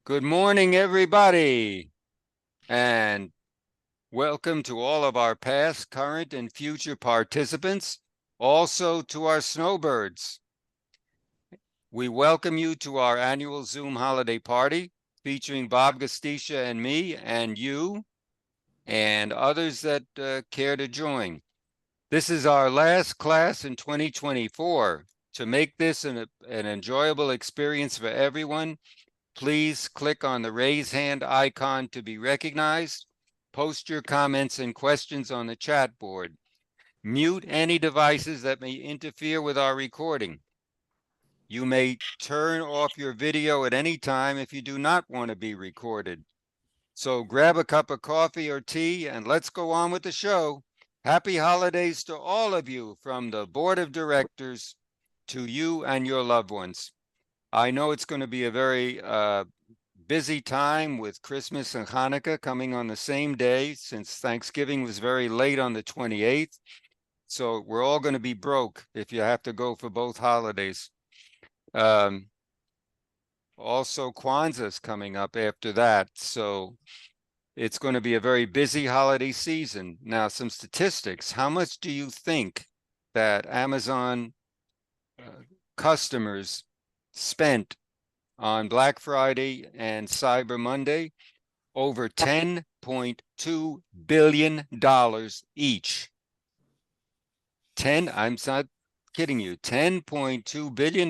Good morning, everybody, and welcome to all of our past, current, and future participants, also to our snowbirds. We welcome you to our annual Zoom holiday party featuring Bob Gostisha and me and you and others that care to join. This is our last class in 2024. To make this an enjoyable experience for everyone, please click on the raise hand icon to be recognized. Post your comments and questions on the chat board. Mute any devices that may interfere with our recording. You may turn off your video at any time if you do not want to be recorded. So grab a cup of coffee or tea and let's go on with the show. Happy holidays to all of you from the board of directors to you and your loved ones. I know it's going to be a very busy time with Christmas and Hanukkah coming on the same day, since Thanksgiving was very late on the 28th. So we're all going to be broke if you have to go for both holidays. Also, Kwanzaa is coming up after that. So it's going to be a very busy holiday season. Now, some statistics. How much do you think that Amazon customers spent on Black Friday and Cyber Monday? Over $10.2 billion each. I'm not kidding you, $10.2 billion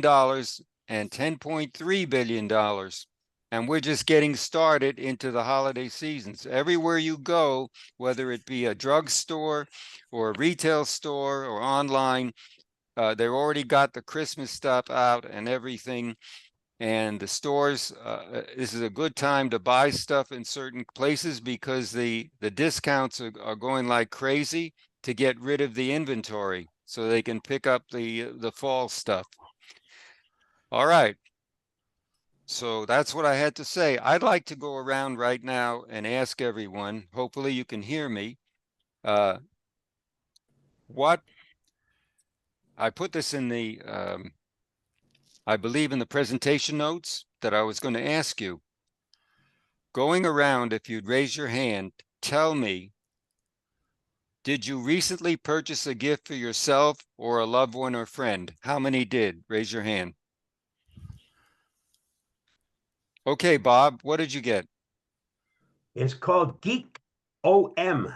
and $10.3 billion. And we're just getting started into the holiday seasons. Everywhere you go, whether it be a drugstore or a retail store or online, they've already got the Christmas stuff out and everything. And the stores, this is a good time to buy stuff in certain places because the discounts are going like crazy to get rid of the inventory so they can pick up the fall stuff. All right. So that's what I had to say. I'd like to go around right now and ask everyone, hopefully you can hear me, what I put this in the I believe in the presentation notes that I was going to ask you. Going around, if you'd raise your hand, tell me, did you recently purchase a gift for yourself or a loved one or friend? How many did? Raise your hand. Okay, Bob, what did you get? It's called Geek OM.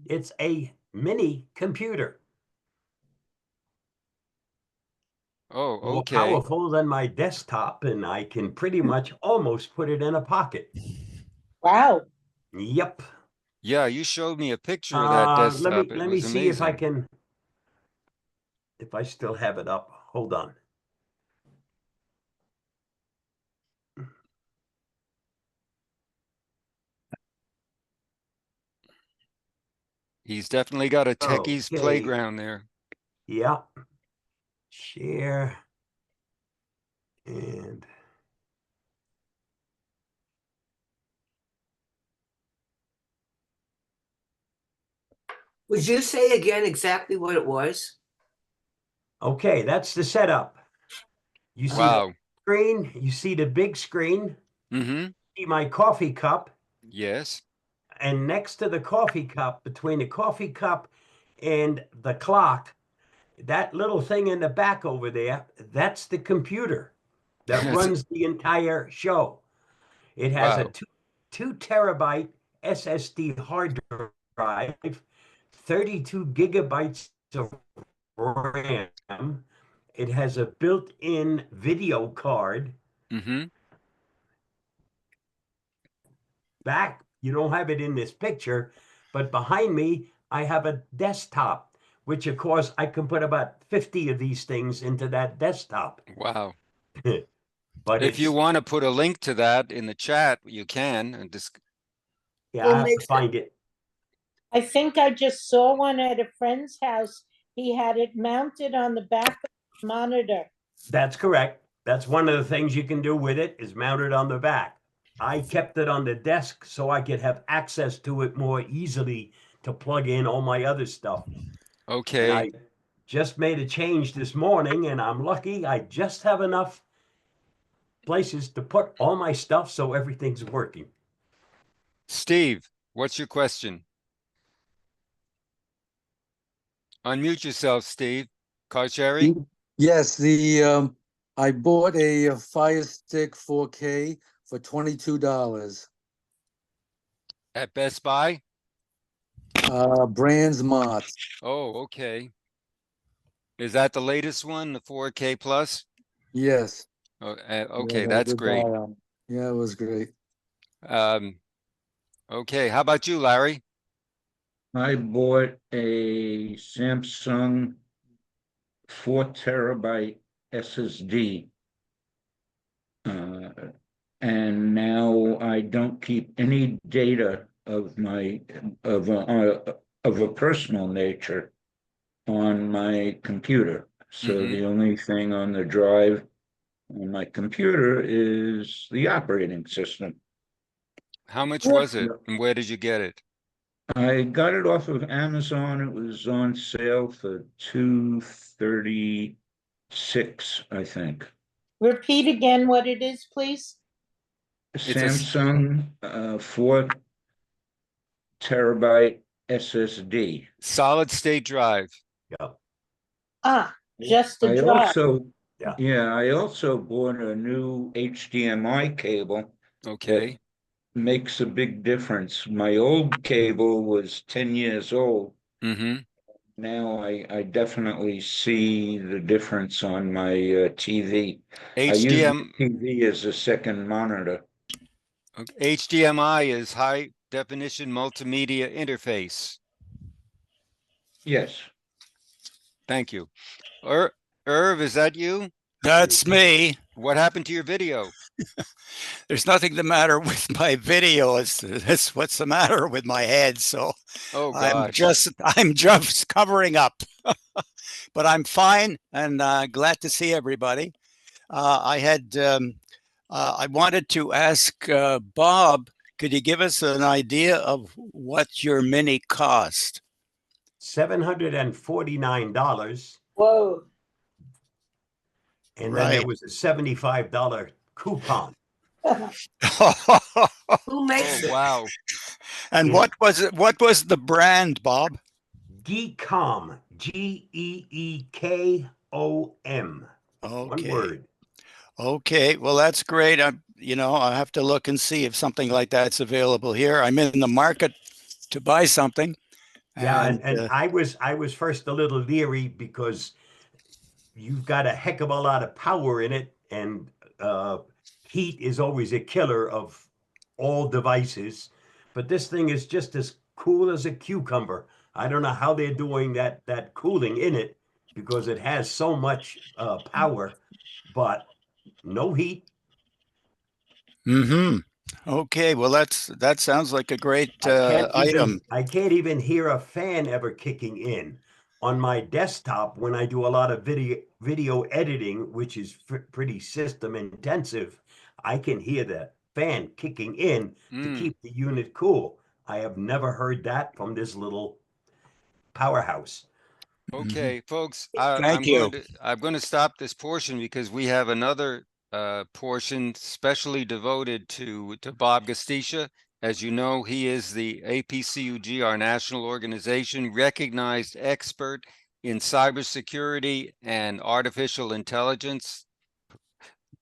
It's a mini computer. Oh, More okay. powerful than my desktop, and I can pretty much almost put it in a pocket. Wow. Yep. Yeah, you showed me a picture of that desktop. Let It me was see if amazing. if I still have it up. Hold on. He's definitely got a techie's Okay. playground there. Yeah. Share. And Would you say again exactly what it was? okay, that's the setup. You see Wow. the screen, you see the big screen, Mm-hmm. see my coffee cup, Yes. and next to the coffee cup, between the coffee cup and the clock, that little thing in the back over there, that's the computer that runs the entire show. It has a Wow. 2 terabyte SSD hard drive, 32 gigabytes of RAM. It has a built-in video card. Mm-hmm. Back, you don't have it in this picture, but behind me, I have a desktop, which of course I can put about 50 of these things into that desktop. Wow. But If you it's, want to put a link to that in the chat, you can. And just yeah, What I have to makes it? find it. I think I just saw one at a friend's house. He had it mounted on the back of the monitor. That's correct. That's one of the things you can do with it is mount it on the back. I kept it on the desk so I could have access to it more easily to plug in all my other stuff. And okay. I just made a change this morning, and I'm lucky I just have enough places to put all my stuff so everything's working. Steve, what's your question? Unmute yourself, Steve. Carcieri? Yes, I bought a Fire Stick 4K for $22. At Best Buy? Brands Mott. Oh, okay. Is that the latest one, the 4K plus? Yes. Oh, Yeah, okay, had a that's good great. buy on it. Yeah, it was great. Okay, how about you, Larry? I bought a Samsung 4 TB SSD. And now I don't keep any data of a personal nature on my computer. So Mhm. the only thing on the drive on my computer is the operating system. How much Yep. was it and where did you get it? I got it off of Amazon. It was on sale for $236, I think. Repeat again what it is, please. It's a Samsung 4 TB SSD. solid state drive. Yeah. Ah, just a I drive. also, Yeah. yeah, I also bought a new HDMI cable. Okay. Makes a big difference. My old cable was 10 years old. Mm-hmm. Now I definitely see the difference on my TV. I use HDM, the TV as a second monitor. HDMI is high definition multimedia interface. Yes. Thank you. Irv, is that you? That's me. What happened to your video? There's nothing the matter with my video. It's what's the matter with my head. So Oh, I'm gosh. just covering up, but I'm fine and glad to see everybody. I wanted to ask Bob, could you give us an idea of what your mini cost? $749. Whoa. And then there Right. was a $75 coupon. Who makes Oh, it? wow. And Yeah. what was it? What was the brand, Bob? Geekom, Geekom. One Okay. word. Okay, well, that's great. I have to look and see if something like that's available here. I'm in the market to buy something. Yeah, and And I was first a little leery because you've got a heck of a lot of power in it, and heat is always a killer of all devices. But this thing is just as cool as a cucumber. I don't know how they're doing that cooling in it because it has so much power, but no heat. Okay, well, that sounds like a great I item. can't even hear a fan ever kicking in. On my desktop, when I do a lot of video editing, which is pretty system intensive, I can hear the fan kicking in to Mm. keep the unit cool. I have never heard that from this little powerhouse. Okay, folks, Thank you. I'm going to stop this portion because we have another portion specially devoted to Bob Gastisha. As you know, he is the APCUG, our national organization, recognized expert in cybersecurity and artificial intelligence,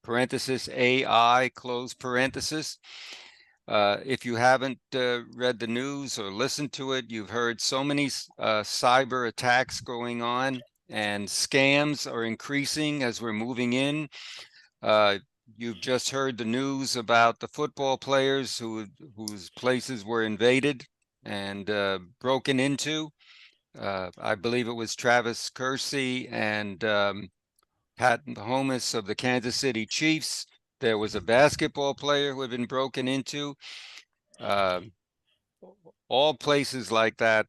parenthesis AI, close parenthesis. If you haven't read the news or listened to it, you've heard so many cyber attacks going on, and scams are increasing as we're moving in. You've just heard the news about the football players whose places were invaded and broken into. I believe it was Travis Kelce and Pat Mahomes of the Kansas City Chiefs. There was a basketball player who had been broken into. All places like that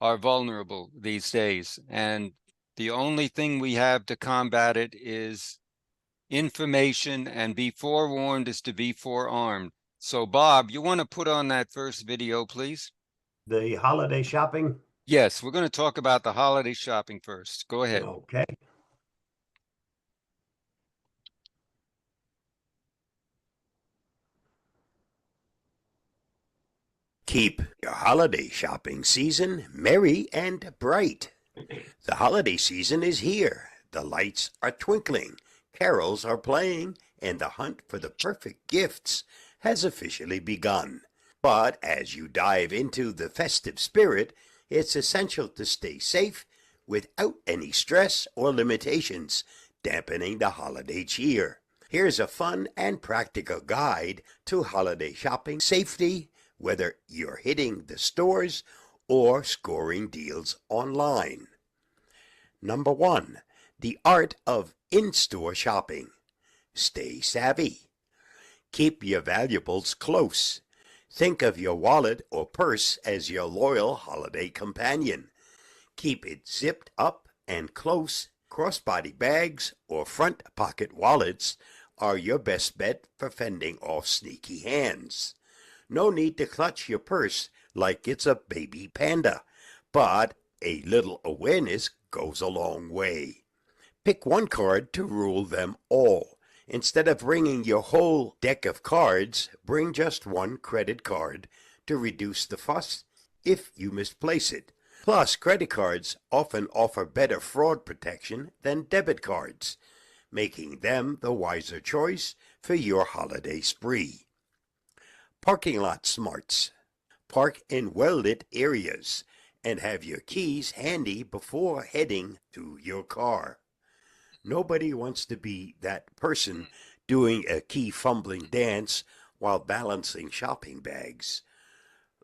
are vulnerable these days. And the only thing we have to combat it is information, and be forewarned is to be forearmed. So Bob, you want to put on that first video, please? The holiday shopping. Yes, we're going to talk about the holiday shopping first. Go ahead. Okay. Keep your holiday shopping season merry and bright. The holiday season is here. The lights are twinkling, carols are playing, and the hunt for the perfect gifts has officially begun. But as you dive into the festive spirit, it's essential to stay safe without any stress or limitations dampening the holiday cheer. Here's a fun and practical guide to holiday shopping safety, whether you're hitting the stores or scoring deals online. Number 1, the art of in-store shopping. Stay savvy. Keep your valuables close. Think of your wallet or purse as your loyal holiday companion. Keep it zipped up and close. Crossbody bags or front pocket wallets are your best bet for fending off sneaky hands. No need to clutch your purse like it's a baby panda, but a little awareness goes a long way. Pick one card to rule them all. Instead of bringing your whole deck of cards, bring just one credit card to reduce the fuss if you misplace it. Plus, credit cards often offer better fraud protection than debit cards, making them the wiser choice for your holiday spree. Parking lot smarts. Park in well-lit areas and have your keys handy before heading to your car. Nobody wants to be that person doing a key fumbling dance while balancing shopping bags.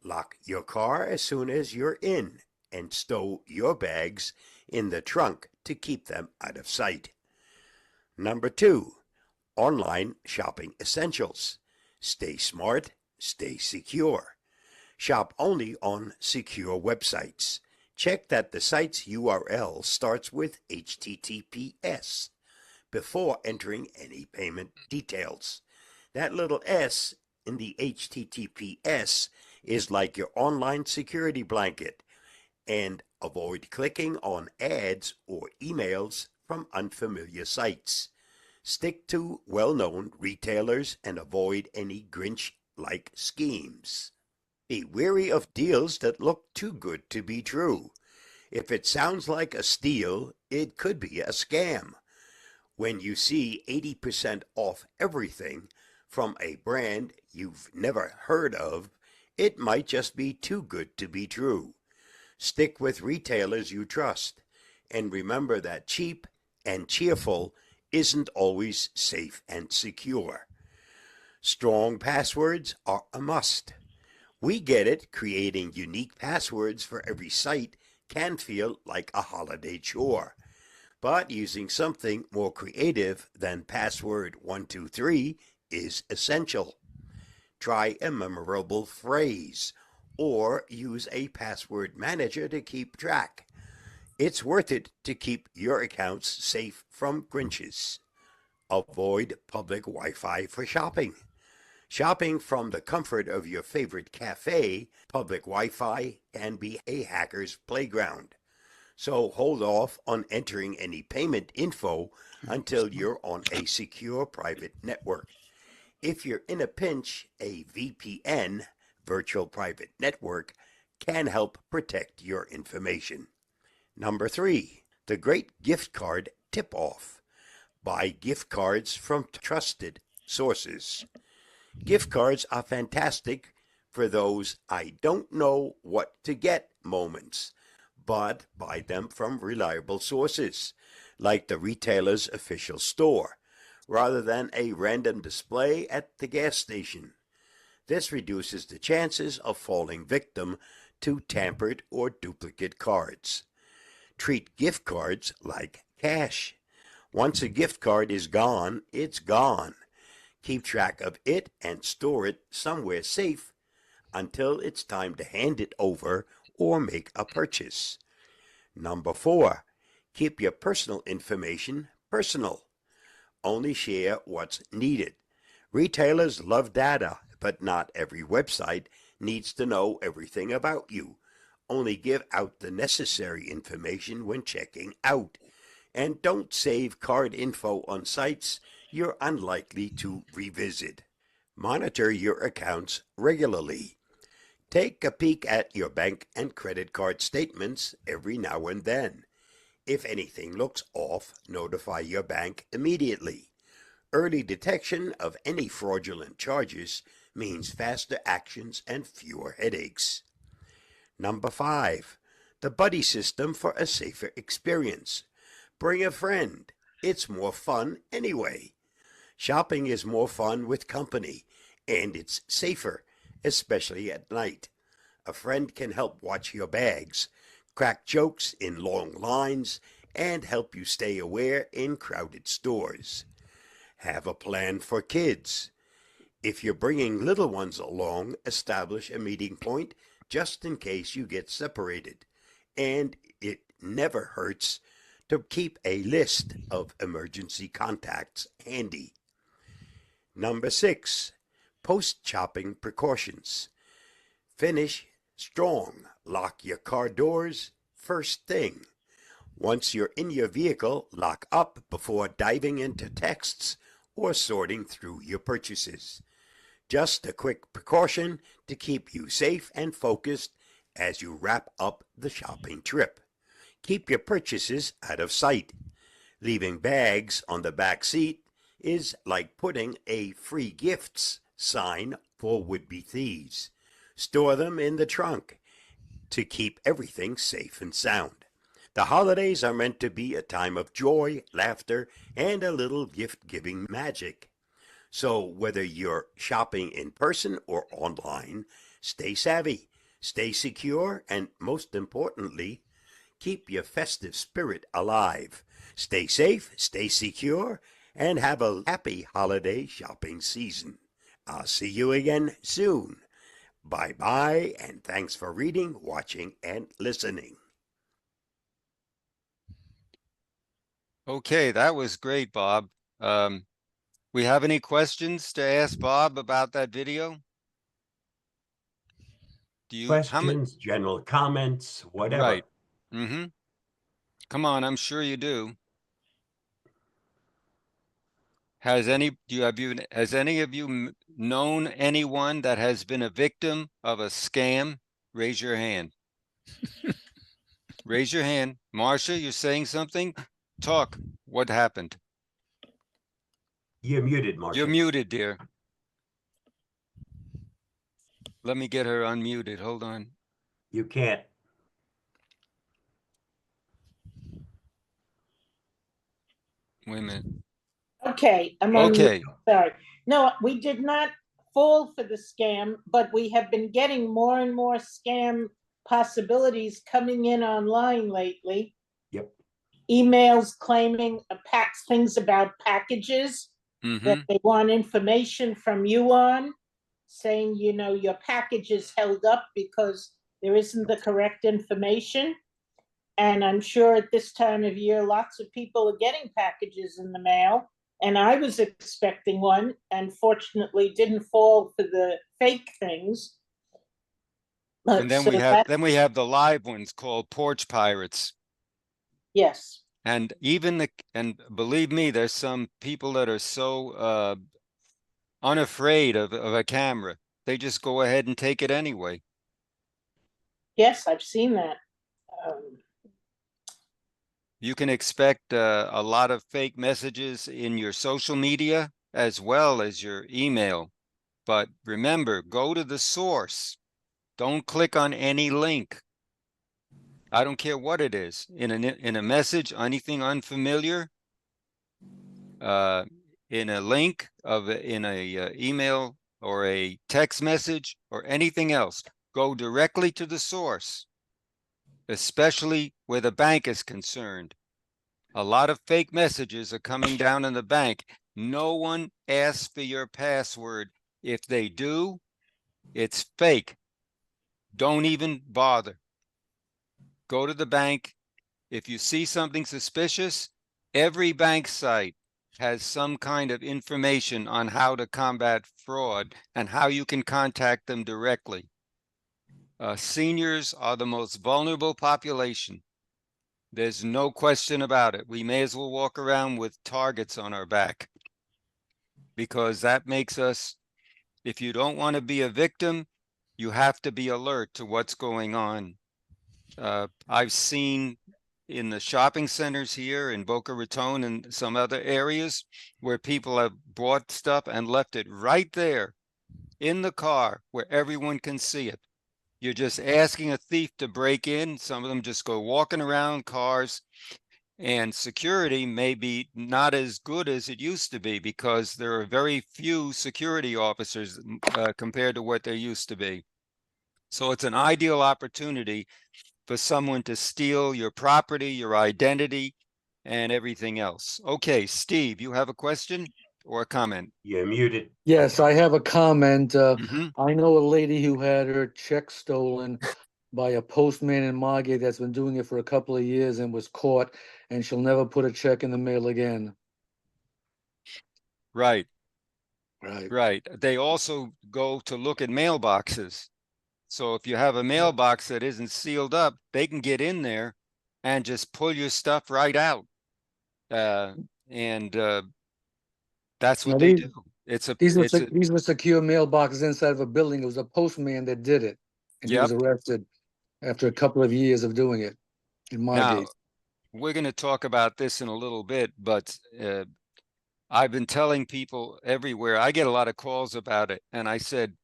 Lock your car as soon as you're in and stow your bags in the trunk to keep them out of sight. Number 2, online shopping essentials. Stay smart, stay secure. Shop only on secure websites. Check that the site's URL starts with HTTPS before entering any payment details. That little S in the HTTPS is like your online security blanket, and avoid clicking on ads or emails from unfamiliar sites. Stick to well-known retailers and avoid any Grinch-like schemes. Be wary of deals that look too good to be true. If it sounds like a steal, it could be a scam. When you see 80% off everything from a brand you've never heard of, it might just be too good to be true. Stick with retailers you trust, and remember that cheap and cheerful isn't always safe and secure. Strong passwords are a must. We get it, creating unique passwords for every site can feel like a holiday chore. But using something more creative than password 123 is essential. Try a memorable phrase or use a password manager to keep track. It's worth it to keep your accounts safe from Grinches. Avoid public Wi-Fi for shopping. Shopping from the comfort of your favorite cafe, public Wi-Fi can be a hacker's playground. So hold off on entering any payment info until you're on a secure private network. If you're in a pinch, a VPN, virtual private network, can help protect your information. Number 3, the great gift card tip-off. Buy gift cards from trusted sources. Gift cards are fantastic for those I don't know what to get moments, but buy them from reliable sources, like the retailer's official store, rather than a random display at the gas station. This reduces the chances of falling victim to tampered or duplicate cards. Treat gift cards like cash. Once a gift card is gone, it's gone. Keep track of it and store it somewhere safe until it's time to hand it over or make a purchase. Number 4, keep your personal information personal. Only share what's needed. Retailers love data, but not every website needs to know everything about you. Only give out the necessary information when checking out. And don't save card info on sites you're unlikely to revisit. Monitor your accounts regularly. Take a peek at your bank and credit card statements every now and then. If anything looks off, notify your bank immediately. Early detection of any fraudulent charges means faster actions and fewer headaches. Number 5, the buddy system for a safer experience. Bring a friend. It's more fun anyway. Shopping is more fun with company, and it's safer, especially at night. A friend can help watch your bags, crack jokes in long lines, and help you stay aware in crowded stores. Have a plan for kids. If you're bringing little ones along, establish a meeting point just in case you get separated. And it never hurts to keep a list of emergency contacts handy. Number 6, post-shopping precautions. Finish strong. Lock your car doors first thing. Once you're in your vehicle, lock up before diving into texts or sorting through your purchases. Just a quick precaution to keep you safe and focused as you wrap up the shopping trip. Keep your purchases out of sight. Leaving bags on the back seat is like putting a free gifts sign for would-be thieves. Store them in the trunk to keep everything safe and sound. The holidays are meant to be a time of joy, laughter, and a little gift-giving magic. So whether you're shopping in person or online, stay savvy, stay secure, and most importantly, keep your festive spirit alive. Stay safe, stay secure, and have a happy holiday shopping season. I'll see you again soon. Bye-bye, and thanks for reading, watching, and listening. Okay, that was great, Bob. We have any questions to ask Bob about that video? Do you? Questions, general comments, whatever. Right. Mm-hmm. Come on, I'm sure you do. Has any of you known anyone that has been a victim of a scam? Raise your hand. Raise your hand. Marcia, you're saying something? Talk. What happened? You're muted, Marcia. You're muted, dear. Let me get her unmuted. Hold on. You can't. Wait a minute. Okay, I'm on. Okay. Sorry. No, we did not fall for the scam, but we have been getting more and more scam possibilities coming in online lately. Yep. Emails claiming things about packages Mm-hmm. that they want information from you on, saying, you know, your package is held up because there isn't the correct information. And I'm sure at this time of year, lots of people are getting packages in the mail. And I was expecting one, and fortunately didn't fall for the fake things. And then we have the live ones called porch pirates. Yes. And and believe me, there's some people that are so unafraid of a camera. They just go ahead and take it anyway. Yes, I've seen that. You can expect a lot of fake messages in your social media as well as your email. But remember, go to the source. Don't click on any link. I don't care what it is. In a message, anything unfamiliar, in a link in a email or a text message or anything else, go directly to the source, especially where the bank is concerned. A lot of fake messages are coming down in the bank. No one asks for your password. If they do, it's fake. Don't even bother. Go to the bank. If you see something suspicious, every bank site has some kind of information on how to combat fraud and how you can contact them directly. Seniors are the most vulnerable population. There's no question about it. We may as well walk around with targets on our back, because that makes us, if you don't want to be a victim, You have to be alert to what's going on. I've seen in the shopping centers here in Boca Raton and some other areas where people have bought stuff and left it right there in the car where everyone can see it. You're just asking a thief to break in. Some of them just go walking around cars, and security may be not as good as it used to be because there are very few security officers compared to what there used to be. So it's an ideal opportunity for someone to steal your property, your identity, and everything else. Okay, Steve, you have a question or a comment? You're muted. Yes, I have a comment. Mhm. I know a lady who had her check stolen by a postman in Margate that's been doing it for a couple of years and was caught, and she'll never put a check in the mail again. Right, Right. right. They also go to look at mailboxes. So if you have a mailbox that isn't sealed up, they can get in there and just pull your stuff right out. And that's what Now, they these- do. It's a, These were, it's a, these were secure mailboxes inside of a building. It was a postman that did it. And he was Yep. arrested after a couple of years of doing it in now, Margate. we're going to talk about this in a little bit, but I've been telling people everywhere, I get a lot of calls about it. And I said,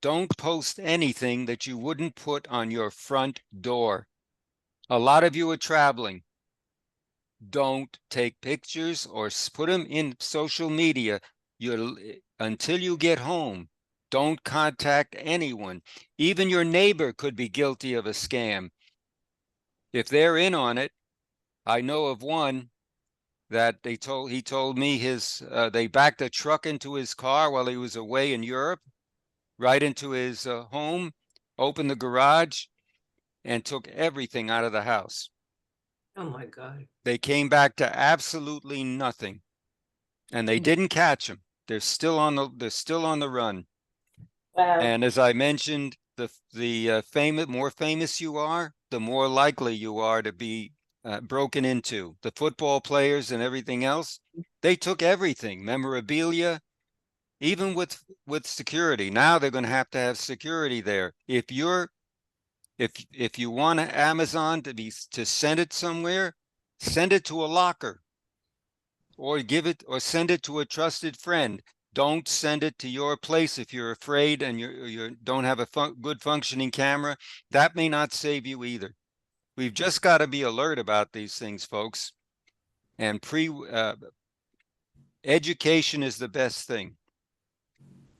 don't post anything that you wouldn't put on your front door. A lot of you are traveling. Don't take pictures or put them in social media. Until you get home, don't contact anyone. Even your neighbor could be guilty of a scam. If they're in on it, I know of one that he told me they backed a truck into his car while he was away in Europe, right into his home, opened the garage, and took everything out of the house. Oh my God. They came back to absolutely nothing, and they didn't catch him. They're still on the run. Wow. And as I mentioned, the more famous you are, the more likely you are to be broken into. The football players and everything else, they took everything, memorabilia, even with security. Now they're going to have security there. If you want Amazon to send it somewhere, send it to a locker, or send it to a trusted friend. Don't send it to your place if you're afraid and you don't have a good functioning camera. That may not save you either. We've just got to be alert about these things, folks. And education is the best thing.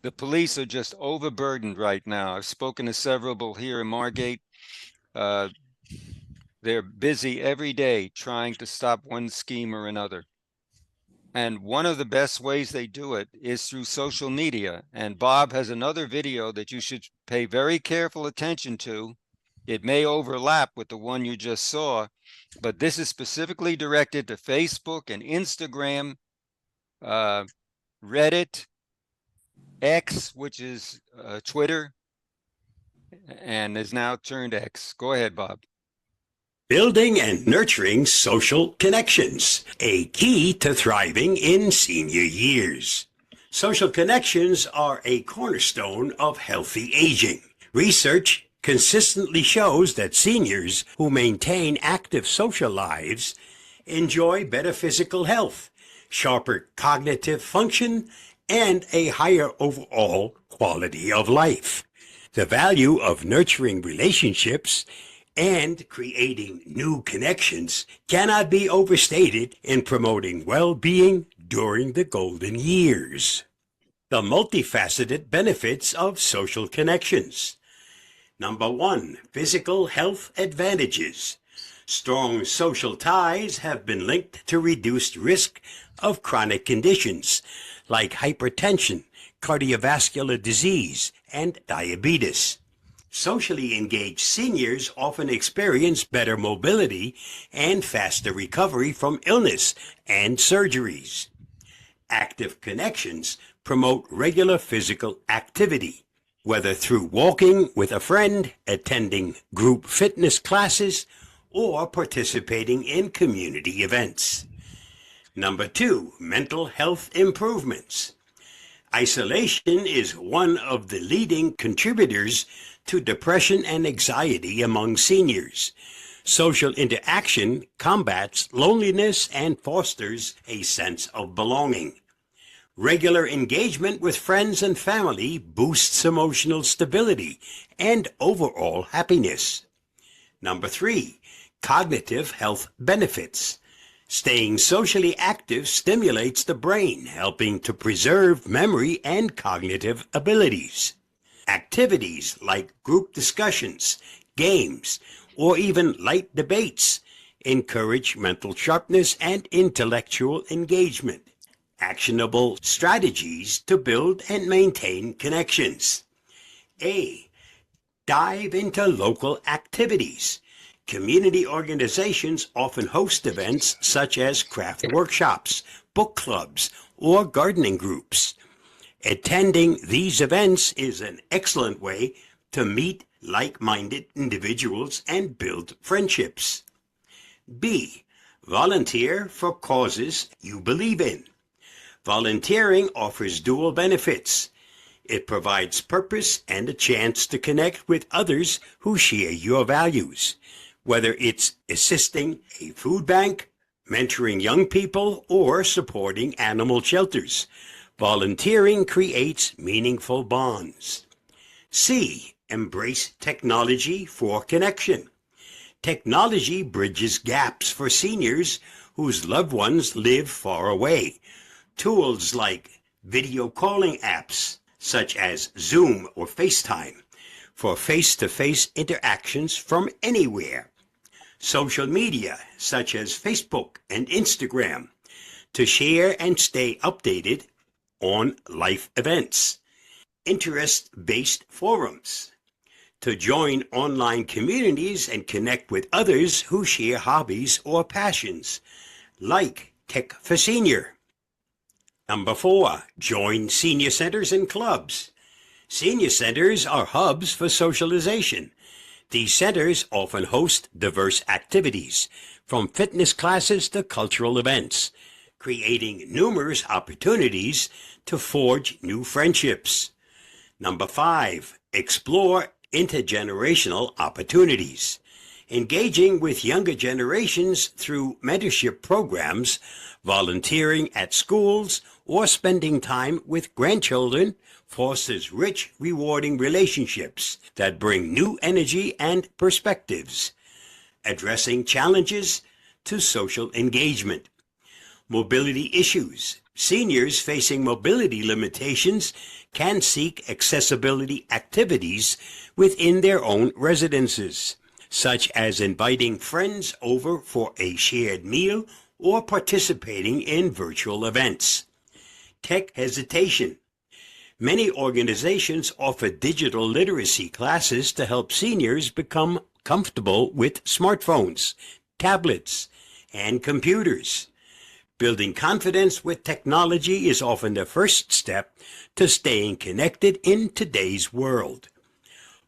The police are just overburdened right now. I've spoken to several here in Margate. They're busy every day trying to stop one scheme or another. And one of the best ways they do it is through social media. And Bob has another video that you should pay very careful attention to. It may overlap with the one you just saw, but this is specifically directed to Facebook and Instagram, Reddit, X, which is Twitter, and is now turned X. Go ahead, Bob. Building and nurturing social connections, a key to thriving in senior years. Social connections are a cornerstone of healthy aging. Research consistently shows that seniors who maintain active social lives enjoy better physical health, sharper cognitive function, and a higher overall quality of life. The value of nurturing relationships and creating new connections cannot be overstated in promoting well-being during the golden years. The multifaceted benefits of social connections. Number 1, physical health advantages. Strong social ties have been linked to reduced risk of chronic conditions like hypertension, cardiovascular disease, and diabetes. Socially engaged seniors often experience better mobility and faster recovery from illness and surgeries. Active connections promote regular physical activity, whether through walking with a friend, attending group fitness classes, or participating in community events. Number 2, mental health improvements. Isolation is one of the leading contributors to depression and anxiety among seniors. Social interaction combats loneliness and fosters a sense of belonging. Regular engagement with friends and family boosts emotional stability and overall happiness. Number 3, cognitive health benefits. Staying socially active stimulates the brain, helping to preserve memory and cognitive abilities. Activities like group discussions, games, or even light debates encourage mental sharpness and intellectual engagement. Actionable strategies to build and maintain connections. A. Dive into local activities. Community organizations often host events such as craft workshops, book clubs, or gardening groups. Attending these events is an excellent way to meet like-minded individuals and build friendships. B. Volunteer for causes you believe in. Volunteering offers dual benefits. It provides purpose and a chance to connect with others who share your values, whether it's assisting a food bank, mentoring young people, or supporting animal shelters. Volunteering creates meaningful bonds. C. Embrace technology for connection. Technology bridges gaps for seniors whose loved ones live far away. Tools like video calling apps such as Zoom or FaceTime for face-to-face interactions from anywhere. Social media such as Facebook and Instagram to share and stay updated on life events. Interest-based forums to join online communities and connect with others who share hobbies or passions, like Tech for Senior. Number 4, join senior centers and clubs. Senior centers are hubs for socialization. These centers often host diverse activities, from fitness classes to cultural events, creating numerous opportunities to forge new friendships. Number 5, explore intergenerational opportunities. Engaging with younger generations through mentorship programs, volunteering at schools, or spending time with grandchildren fosters rich, rewarding relationships that bring new energy and perspectives. Addressing challenges to social engagement. Mobility issues. Seniors facing mobility limitations can seek accessibility activities within their own residences, such as inviting friends over for a shared meal or participating in virtual events. Tech hesitation. Many organizations offer digital literacy classes to help seniors become comfortable with smartphones, tablets, and computers. Building confidence with technology is often the first step to staying connected in today's world.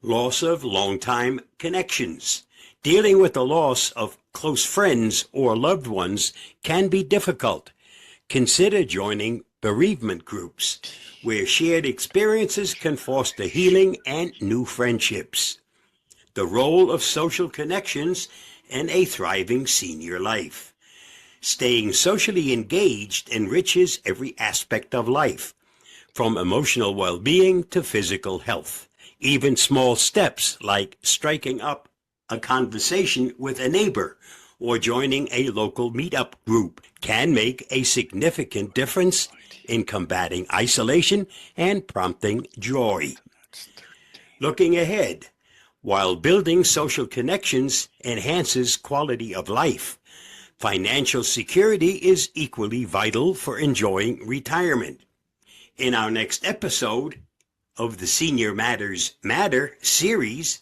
Loss of longtime connections. Dealing with the loss of close friends or loved ones can be difficult. Consider joining bereavement groups, where shared experiences can foster healing and new friendships. The role of social connections in a thriving senior life. Staying socially engaged enriches every aspect of life, from emotional well-being to physical health. Even small steps like striking up a conversation with a neighbor or joining a local meetup group can make a significant difference in combating isolation and prompting joy. Looking ahead, while building social connections enhances quality of life, financial security is equally vital for enjoying retirement. In our next episode of the Senior Matters Matter series,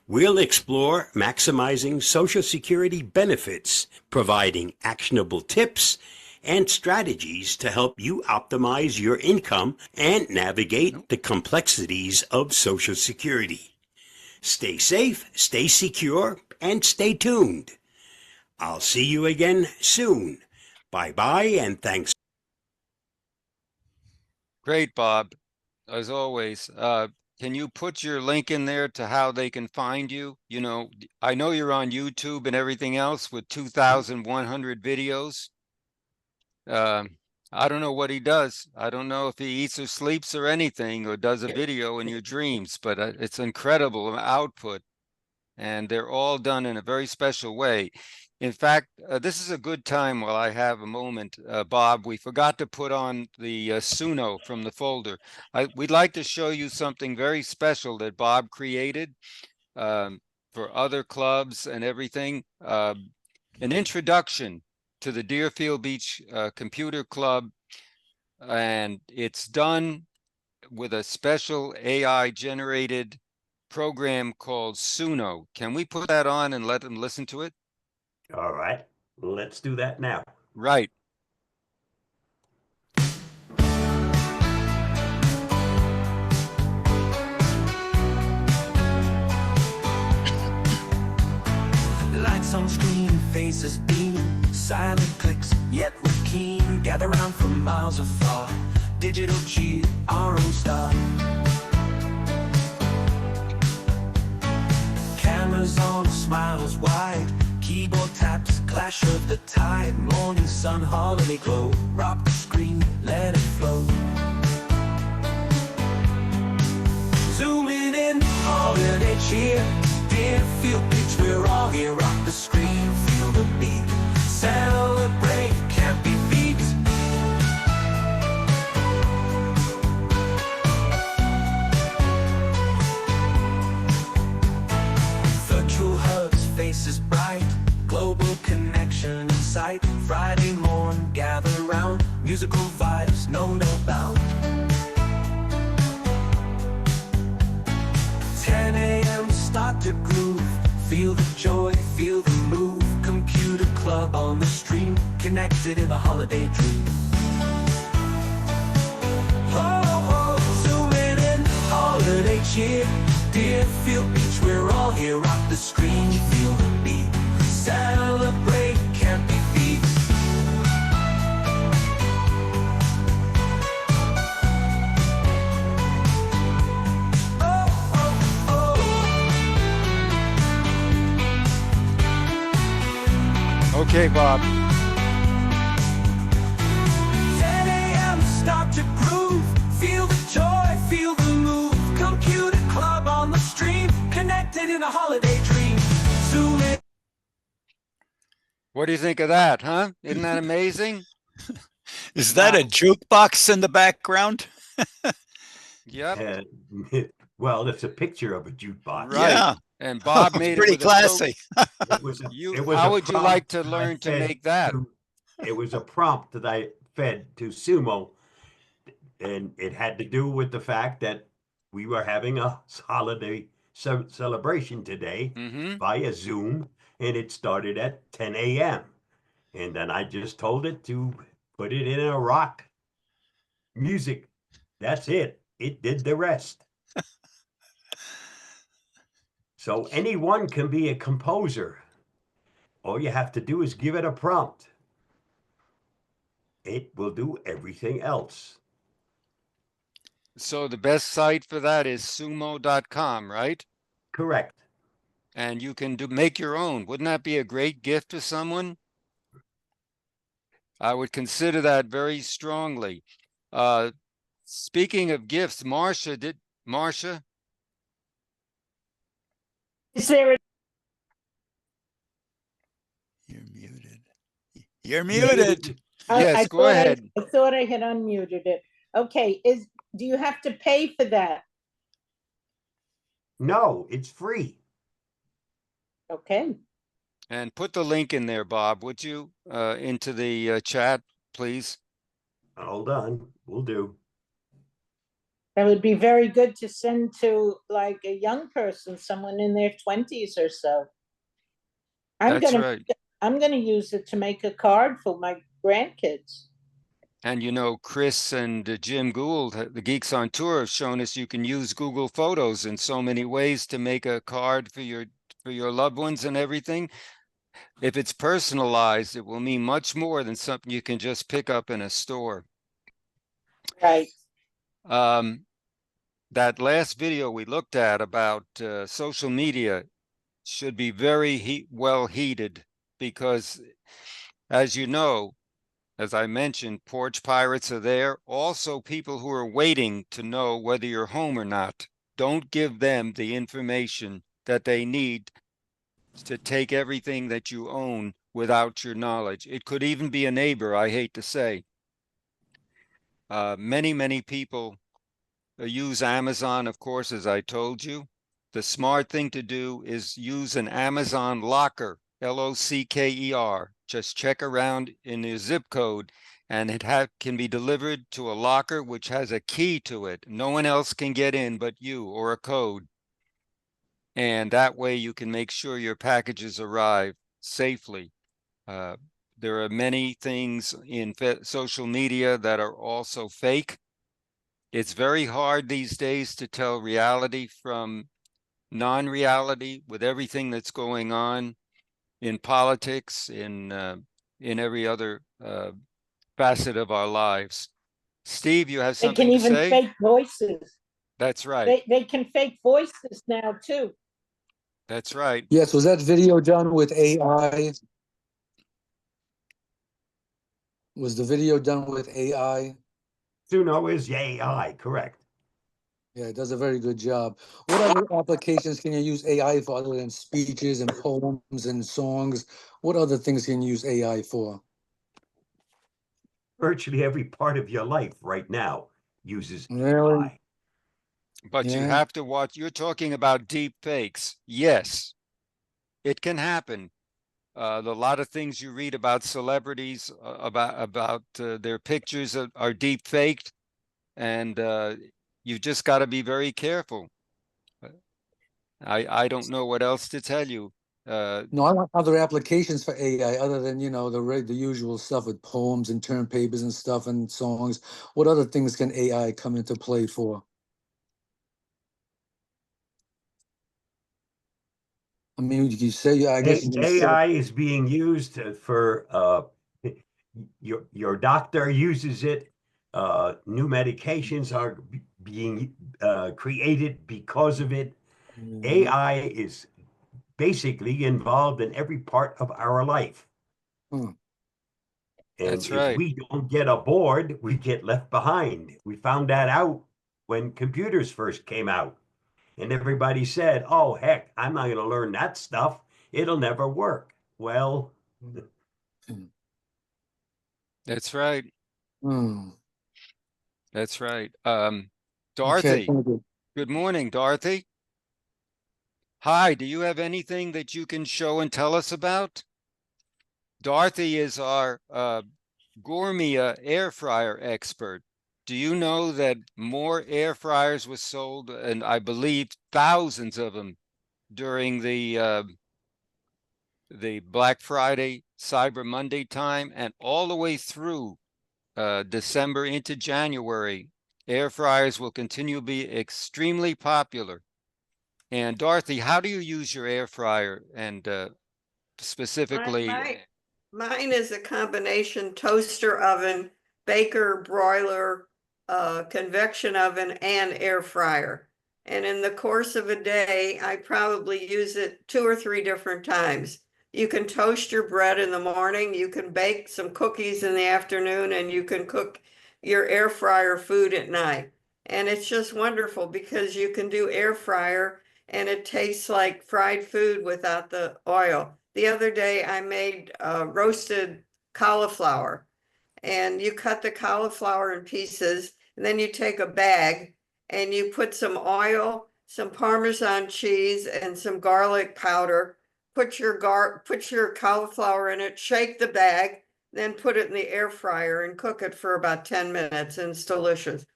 we'll explore maximizing Social Security benefits, providing actionable tips and strategies to help you optimize your income and navigate the complexities of Social Security. Stay safe, stay secure, and stay tuned. I'll see you again soon. Bye-bye, and thanks. Great, Bob, as always. Can you put your link in there to how they can find you? You know, I know you're on YouTube and everything else with 2,100 videos. I don't know what he does. I don't know if he eats or sleeps or anything or does a video in your dreams, but it's incredible output. And they're all done in a very special way. In fact, this is a good time while I have a moment, Bob. We forgot to put on the Suno from the folder. We'd like to show you something very special that Bob created for other clubs and everything. An introduction to the Deerfield Beach Computer Club. And it's done with a special AI generated program called Suno. Can we put that on and let them listen to it? All right, let's do that now. Right. Lights on screen, faces beam, silent clicks, yet we're keen. Gather round from miles afar, digital cheat, our own star. Cameras on, smiles wide, keyboard taps, clash of the tide. Morning sun, holiday glow, rock the screen, let it flow. Zooming in, holiday cheer, Deerfield Beach, we're all here. Rock the screen, feel the beat, celebrate, can't be beat. Virtual hugs, faces bright, global connection in sight. Friday morn, gather round, musical vibes, no bound. 10 a.m. start to groove, feel the joy, feel the move. Computer club on the stream, connected in a holiday dream. Zooming in, holiday cheer, Deerfield Beach, we're all here. Rock the screen, feel the beat, celebrate, can't be beat. Okay, Bob. 10 a.m. start to groove, feel the joy, feel the move. Computer club on the stream, connected in a holiday dream. Zoom in. What do you think of that, huh? Isn't that amazing? Is that a jukebox in the background? Yep. Well, it's a picture of a jukebox. Right. Yeah. And Bob made Pretty it with a pro- classy. It was a, You, it was how a would you prompt like to that I learn to fed make that? It was a prompt that I fed to Sumo, and it had to do with the fact that we were having a holiday celebration today Mm-hmm. via Zoom, and it started at 10 a.m. And then I just told it to put it in a rock music. That's it. It did the rest. So anyone can be a composer. All you have to do is give it a prompt. It will do everything else. So the best site for that is sumo.com, right? Correct. And you can make your own. Wouldn't that be a great gift to someone? I would consider that very strongly. Speaking of gifts, Marcia, Is there a You're muted. You're muted. Yes, go thought ahead. I thought I had unmuted it. Okay, do you have to pay for that? No, it's free. Okay, And put the link in there, Bob, would you, into the chat, please? Hold on. We'll do. that would be very good to send to like a young person, someone in their 20s or so. That's right. I'm gonna use it to make a card for my grandkids. And you know, Chris and Jim Gould, the Geeks on Tour, have shown us you can use Google Photos in so many ways to make a card for your loved ones and everything. If it's personalized, it will mean much more than something you can just pick up in a store. Right. That last video we looked at about social media should be very well heated, because as you know, as I mentioned, porch pirates are there. Also, people who are waiting to know whether you're home or not. Don't give them the information that they need to take everything that you own without your knowledge. It could even be a neighbor, I hate to say. Many people use Amazon, of course, as I told you. The smart thing to do is use an Amazon locker, Locker. Just check around in your zip code, and it can be delivered to a locker which has a key to it. No one else can get in but you, or a code. And that way you can make sure your packages arrive safely. There are many things in social media that are also fake. It's very hard these days to tell reality from non-reality with everything that's going on in politics, in every other facet of our lives. Steve, you have They something can to even say? fake voices. That's right. They can fake voices now too. That's right. Yes, was that video done with AI? Was the video done with AI? Suno is AI, correct. Yeah, it does a very good job. What other applications can you use AI for other than speeches and poems and songs? What other things can you use AI for? Virtually every part of your life right now uses Really? AI. But you Yeah. have to watch. You're talking about deep fakes. Yes, it can happen. A lot of things you read about celebrities, about their pictures are deep faked, and you just got to be very careful. I don't know what else to tell you. No, I want other applications for AI other than, you know, the usual stuff with poems and term papers and stuff and songs. What other things can AI come into play for? I mean, you say, I guess you can say, AI is being used for your doctor uses it. New medications are being created because of it. AI is basically involved in every part of our life. Hmm. And That's if right. we don't get aboard, we get left behind. We found that out when computers first came out. And everybody said, oh, heck, I'm not going to learn that stuff. It'll never work. Well, That's right. Hmm. That's right. Okay, Dorothy, thank you. good morning, Dorothy. Hi, do you have anything that you can show and tell us about? Dorothy is our Gourmia air fryer expert. Do you know that more air fryers was sold, and I believe thousands of them, during the Black Friday, Cyber Monday time, and all the way through December into January? Air fryers will continue to be extremely popular. And Dorothy, how do you use your air fryer? And specifically, Mine is a combination toaster oven, baker, broiler, convection oven, and air fryer. And in the course of a day, I probably use it 2 or 3 different times. You can toast your bread in the morning, you can bake some cookies in the afternoon, and you can cook your air fryer food at night. And it's just wonderful because you can do air fryer and it tastes like fried food without the oil. The other day I made roasted cauliflower, and you cut the cauliflower in pieces, and then you take a bag and you put some oil, some Parmesan cheese, and some garlic powder. Put your cauliflower in it, shake the bag, then put it in the air fryer and cook it for about 10 minutes, and it's delicious.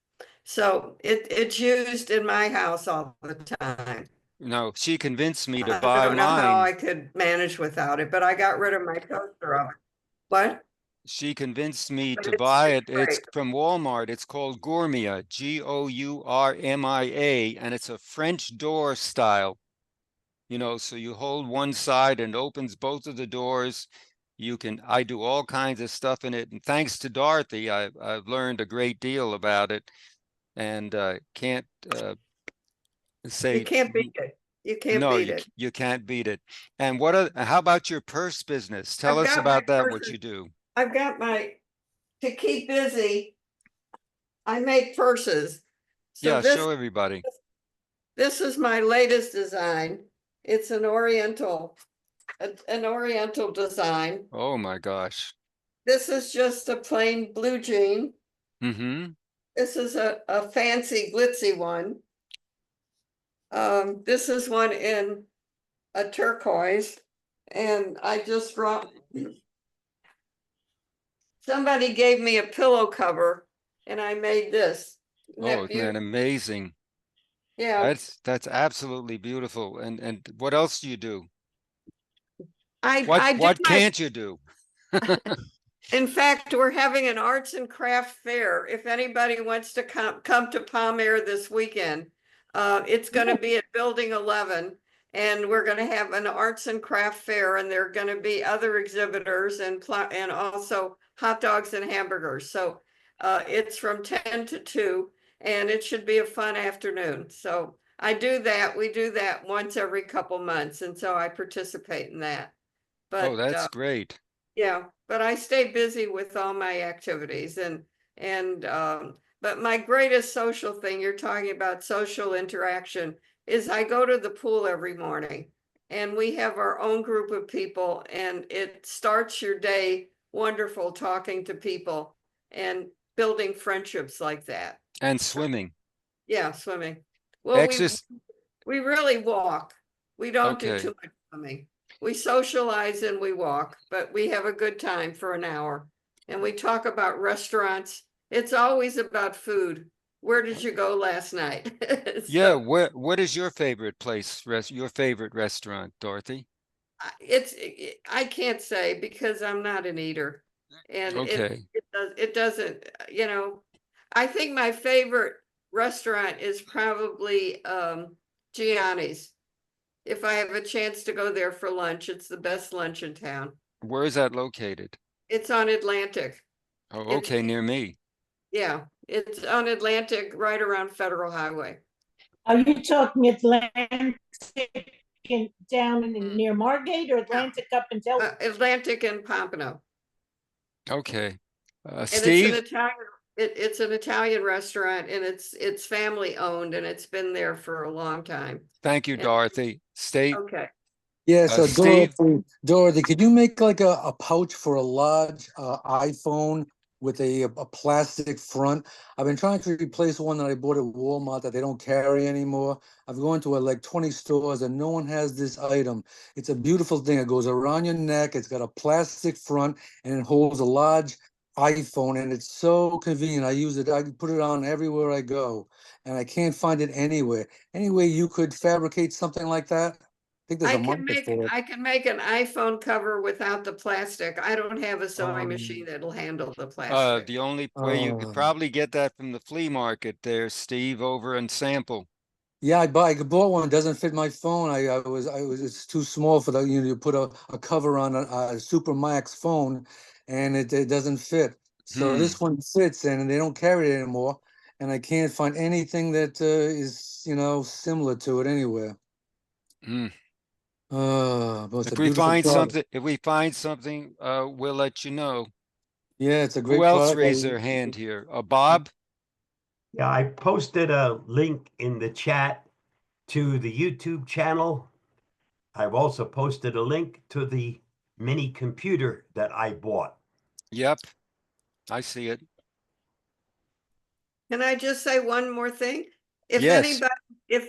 So it's used in my house all the time. no, she convinced me to I buy don't know how I mine. could manage without it, but I got rid of my toaster oven. What? She convinced me But to it's buy it. great. It's from Walmart. It's called Gourmia, Gourmia, and it's a French door style. You know, so you hold one side and it opens both of the doors. I do all kinds of stuff in it. And thanks to Dorothy, I've learned a great deal about it. and can't say You can't beat it. You can't no, beat it. you can't beat it. And how about your purse business? Tell I've us got about my that, what purses. you do. I've got to keep busy, I make purses. So Yeah, this, show everybody. this is my latest design. It's an oriental design. Oh my gosh. This is just a plain blue jean. Mm-hmm. This is a fancy glitzy one. This is one in a turquoise, and I just somebody gave me a pillow cover and I made this. Isn't that Oh, isn't that amazing? Yeah, That's absolutely beautiful. And what else do you do? I do What can't you do? in fact, we're having an arts and craft fair. If anybody wants to come to Palm Air this weekend, it's going to be at Building 11, and we're going to have an arts and craft fair, and there are going to be other exhibitors and also hot dogs and hamburgers. So it's from 10 to 2, and it should be a fun afternoon. So I do that. We do that once every couple months, and so I participate in that. But Oh, that's great. yeah, but I stay busy with all my activities but my greatest social thing, you're talking about social interaction, is I go to the pool every morning, and we have our own group of people, and it starts your day wonderful talking to people and building friendships like that. And swimming. Yeah, swimming. Well, Exercise. we really walk. We don't do Okay. too much swimming. We socialize and we walk, but we have a good time for an hour. And we talk about restaurants. It's always about food. Where did you go last night? Yeah, So, what is your favorite place, your favorite restaurant, Dorothy? I can't say because I'm not an eater. And Okay. it doesn't, you know, I think my favorite restaurant is probably Gianni's. If I have a chance to go there for lunch, it's the best lunch in town. Where is that located? It's on Atlantic. Oh, It's- okay, near me. Yeah, it's on Atlantic, right around Federal Highway. Are you talking Atlantic down in near Margate or Atlantic up in Delaware? Atlantic and Pompano. Okay. And Steve? it's an Italian restaurant, and it's family owned, and it's been there for a long time. Thank you, Yeah. Dorothy. Stay. Okay. Yeah, so Steve? Dorothy, could you make like a pouch for a large iPhone with a plastic front? I've been trying to replace one that I bought at Walmart that they don't carry anymore. I've gone to like 20 stores and no one has this item. It's a beautiful thing. It goes around your neck. It's got a plastic front and it holds a large iPhone, and it's so convenient. I use it. I put it on everywhere I go, and I can't find it anywhere. Any way you could fabricate something like that? I think there's a market for it. I can make an iPhone cover without the plastic. I don't have a sewing machine that'll handle the plastic. The only way you could probably get that from the flea market there, Steve, over in Sample. Yeah, I bought one. It doesn't fit my phone. It's too small for the, you put a cover on a Super Max phone, and it doesn't fit. So this one fits, and they don't carry it anymore. And I can't find anything that is, similar to it anywhere. But it's If a we beautiful find product. something, we'll let you know. Yeah, it's a great Who else product. raised their hand here? Bob? Yeah, I posted a link in the chat to the YouTube channel. I've also posted a link to the mini computer that I bought. Yep, I see it. Can I just say one more thing? If Yes.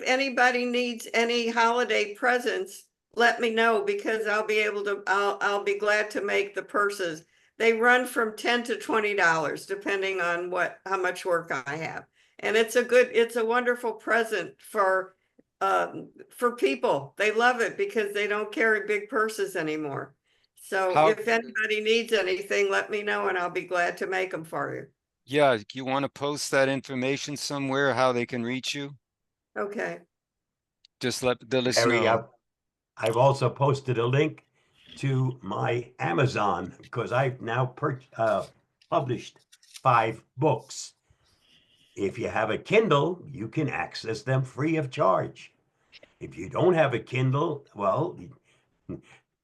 anybody needs any holiday presents, let me know, because I'll be glad to make the purses. They run from $10 to $20, depending on how much work I have. And it's a wonderful present for people. They love it because they don't carry big purses anymore. So if anybody needs anything, let me know and I'll be glad to make them for you. Yeah, you want to post that information somewhere, how they can reach you? Okay. Just let us Harry, know. I've also posted a link to my Amazon, because I've now published 5 books. If you have a Kindle, you can access them free of charge. If you don't have a Kindle, well,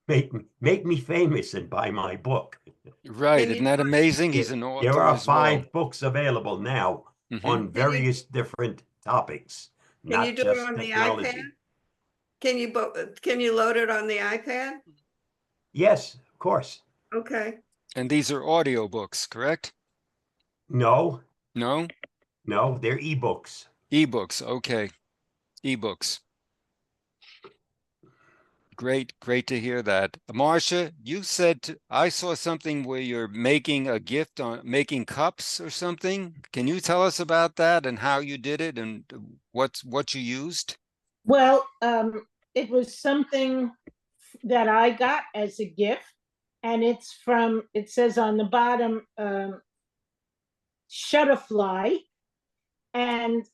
make me famous and buy my book. Right, Can you isn't that do it- amazing? He's an There author are as well. 5 books available now Mhm. on Can you- various different topics, Can you not do it just on the technology. iPad? Can you load it on the iPad? Yes, of course. Okay. And these are audiobooks, correct? No, No? no, they're ebooks. Ebooks, okay. Ebooks. Great, great to hear that. Marcia, you said I saw something where you're making a gift on making cups or something. Can you tell us about that and how you did it and what you used? Well, it was something that I got as a gift, and it's from, it says on the bottom, Shutterfly, and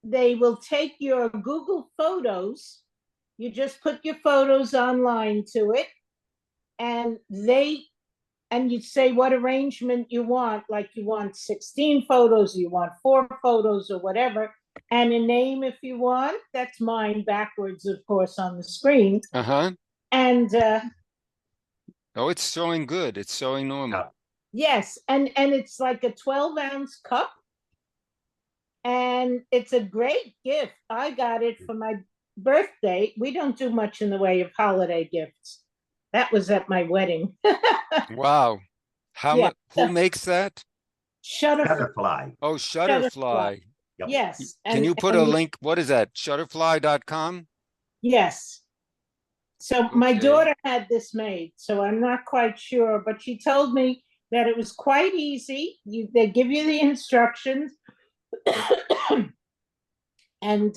they will take your Google Photos. You just put your photos online to it, and you say what arrangement you want, like you want 16 photos, you want 4 photos or whatever, and a name if you want. That's mine backwards, of course, on the screen. Uh-huh. And Oh, it's showing good. It's showing normal. yes, and it's like a 12-ounce cup, and it's a great gift. I got it for my birthday. We don't do much in the way of holiday gifts. That was at my wedding. Wow. How Yeah. much? Who makes that? Shutterfly. Oh, Shutterfly. Yep. Yes. Can you put a link? What is that? Shutterfly.com? Yes. So my Okay. daughter had this made, so I'm not quite sure, but she told me that it was quite easy. They give you the instructions, and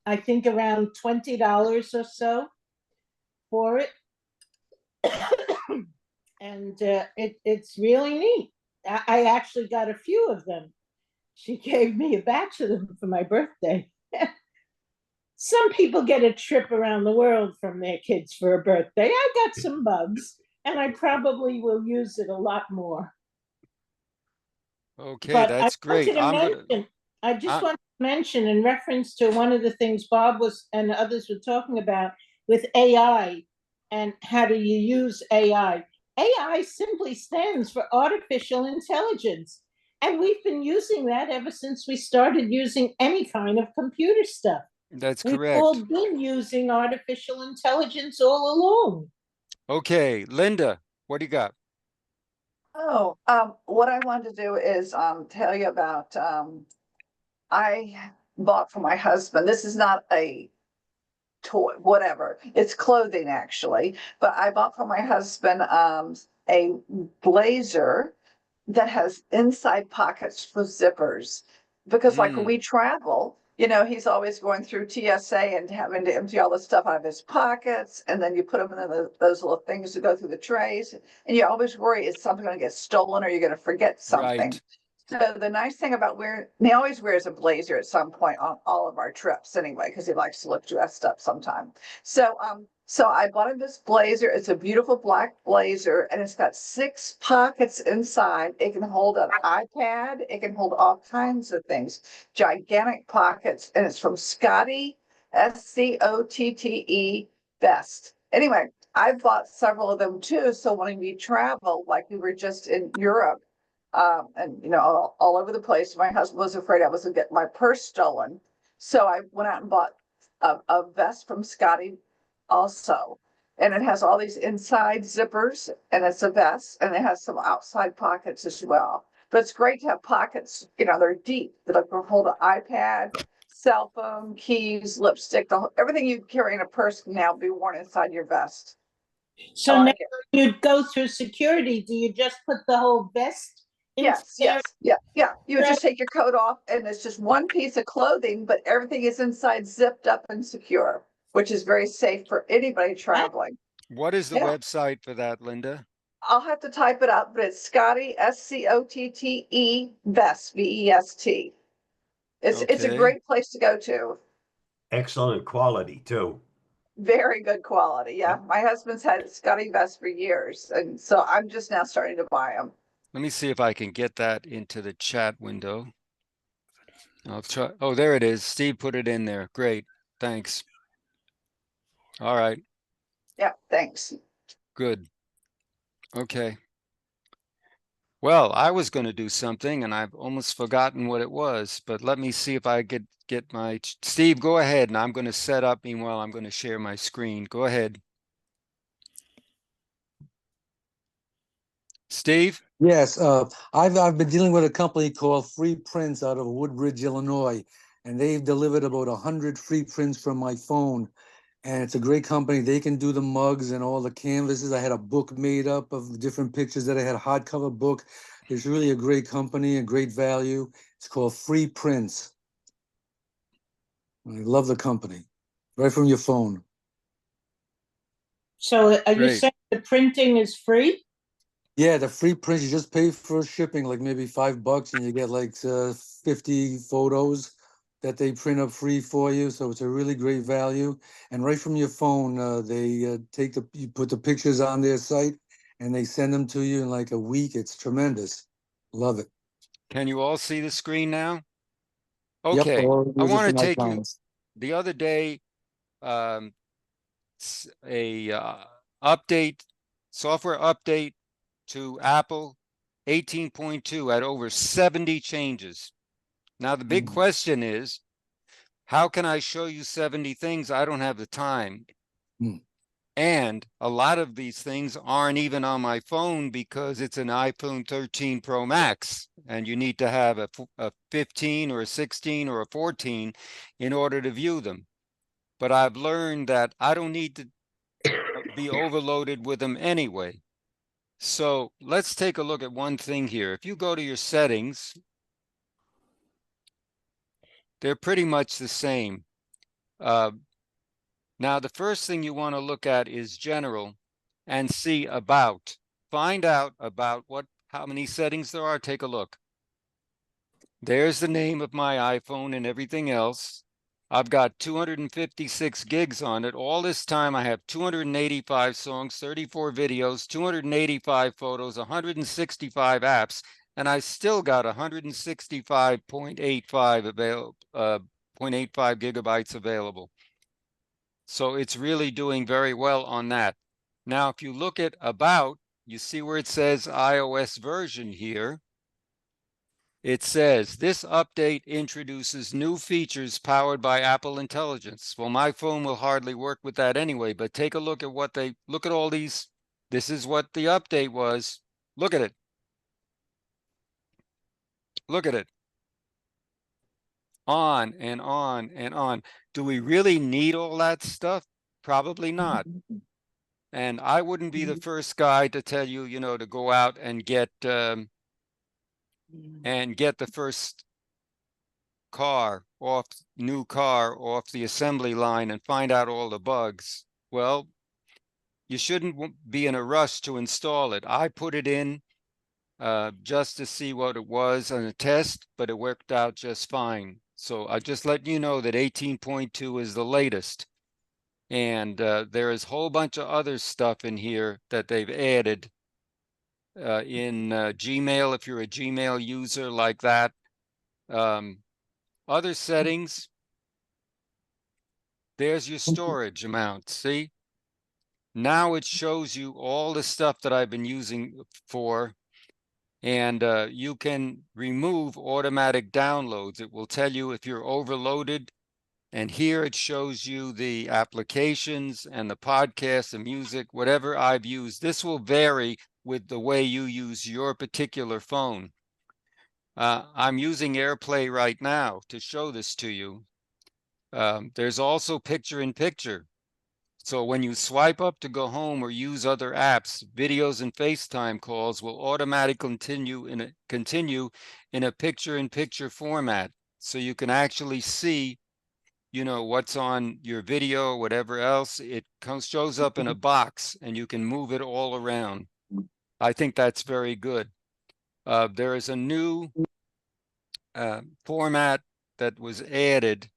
I think around $20 or so for it, and it's really neat. I actually got a few of them. She gave me a batch of them for my birthday. Some people get a trip around the world from their kids for a birthday. I got some bugs, and I probably will use it a lot more. Okay, But that's great. I just want to mention in reference to one of the things Bob was and others were talking about with AI and how do you use AI. AI simply stands for artificial intelligence. And we've been using that ever since we started using any kind of computer stuff. That's We've correct. all been using artificial intelligence all along. Okay, Linda, what do you got? Oh, what I wanted to do is tell you about I bought for my husband. This is not a toy, whatever. It's clothing actually, but I bought for my husband a blazer that has inside pockets for zippers because like when we travel, you know, he's always going through TSA and having to empty all the stuff out of his pockets, and then you put them in those little things to go through the trays, and you always worry, is something going to get stolen or you're going to forget something. Right. So the nice thing about he always wears a blazer at some point on all of our trips anyway, because he likes to look dressed up sometime. So I bought him this blazer. It's a beautiful black blazer, and it's got 6 pockets inside. It can hold an iPad. It can hold all kinds of things, gigantic pockets, and it's from Scotty, Scottte Vest. Anyway, I've bought several of them too. So when we travel, like we were just in Europe, and you know, all over the place. My husband was afraid I was gonna get my purse stolen. So I went out and bought a vest from Scotty also. And it has all these inside zippers, and it's a vest, and it has some outside pockets as well. But it's great to have pockets, you know, they're deep, that can hold an iPad, cell phone, keys, lipstick, everything you carry in a purse can now be worn inside your vest. So now you go through security. Do you just put the whole vest? Yes. Yeah. You just take your coat off, and it's just one piece of clothing, but everything is inside zipped up and secure, which is very safe for anybody traveling. What is the website for that, Linda? I'll have to type it up, but it's Scotty, Scottte Vest, VEST. It's a great place to go to. Excellent quality too. Very good quality. Yeah. My husband's had Scotty Vest for years, and so I'm just now starting to buy them. Let me see if I can get that into the chat window. I'll try. Oh, there it is. Steve put it in there. Great. Thanks. All right. Yeah, thanks. Good. Okay. Well, I was going to do something and I've almost forgotten what it was, but let me see if I get my Steve, go ahead, and I'm going to set up. Meanwhile, I'm going to share my screen. Go ahead. Steve? Yes, I've been dealing with a company called Free Prints out of Woodbridge, Illinois, and they've delivered about 100 free prints from my phone. And it's a great company. They can do the mugs and all the canvases. I had a book made up of different pictures that I had, a hardcover book. It's really a great company, a great value. It's called Free Prints. I love the company. Right from your phone. So are you Great. saying the printing is free? Yeah, the free prints, you just pay for shipping, like maybe $5, and you get like 50 photos that they print up free for you. So it's a really great value. And right from your phone, they you put the pictures on their site and they send them to you in like a week. It's tremendous. Love it. Can you all see the screen now? Yep, Okay. all I those want to different take you icons. the other day, update, software update to Apple 18.2 at over 70 changes. Now, the big question is, how can I show you 70 things? I don't have the time. And a lot of these things aren't even on my phone because it's an iPhone 13 Pro Max, and you need to have a 15 or a 16 or a 14 in order to view them. But I've learned that I don't need to be overloaded with them anyway. So let's take a look at one thing here. If you go to your settings, they're pretty much the same. Now, the first thing you want to look at is general and see about. Find out about how many settings there are. Take a look. There's the name of my iPhone and everything else. I've got 256 gigs on it. All this time I have 285 songs, 34 videos, 285 photos, 165 apps, and I still got 165.85 gigabytes available. So it's really doing very well on that. Now, if you look at about, you see where it says iOS version here. It says this update introduces new features powered by Apple Intelligence. Well, my phone will hardly work with that anyway, but take a look at look at all these. This is what the update was. Look at it. Look at it. On and on and on. Do we really need all that stuff? Probably not. And I wouldn't be the first guy to tell you, to go out and get the first new car off the assembly line and find out all the bugs. Well, you shouldn't be in a rush to install it. I put it in just to see what it was on a test, but it worked out just fine. So I just let you know that 18.2 is the latest. And there is a whole bunch of other stuff in here that they've added in Gmail, if you're a Gmail user like that. Other settings, there's your storage amount, see? Now it shows you all the stuff that I've been using for, and you can remove automatic downloads. It will tell you if you're overloaded. And here it shows you the applications and the podcasts, the music, whatever I've used. This will vary with the way you use your particular phone. I'm using AirPlay right now to show this to you. There's also picture-in-picture. So when you swipe up to go home or use other apps, videos and FaceTime calls will automatically continue in a picture-in-picture format. So you can actually see what's on your video, whatever else. It shows up in a box and you can move it all around. I think that's very good. There is a new format that was added.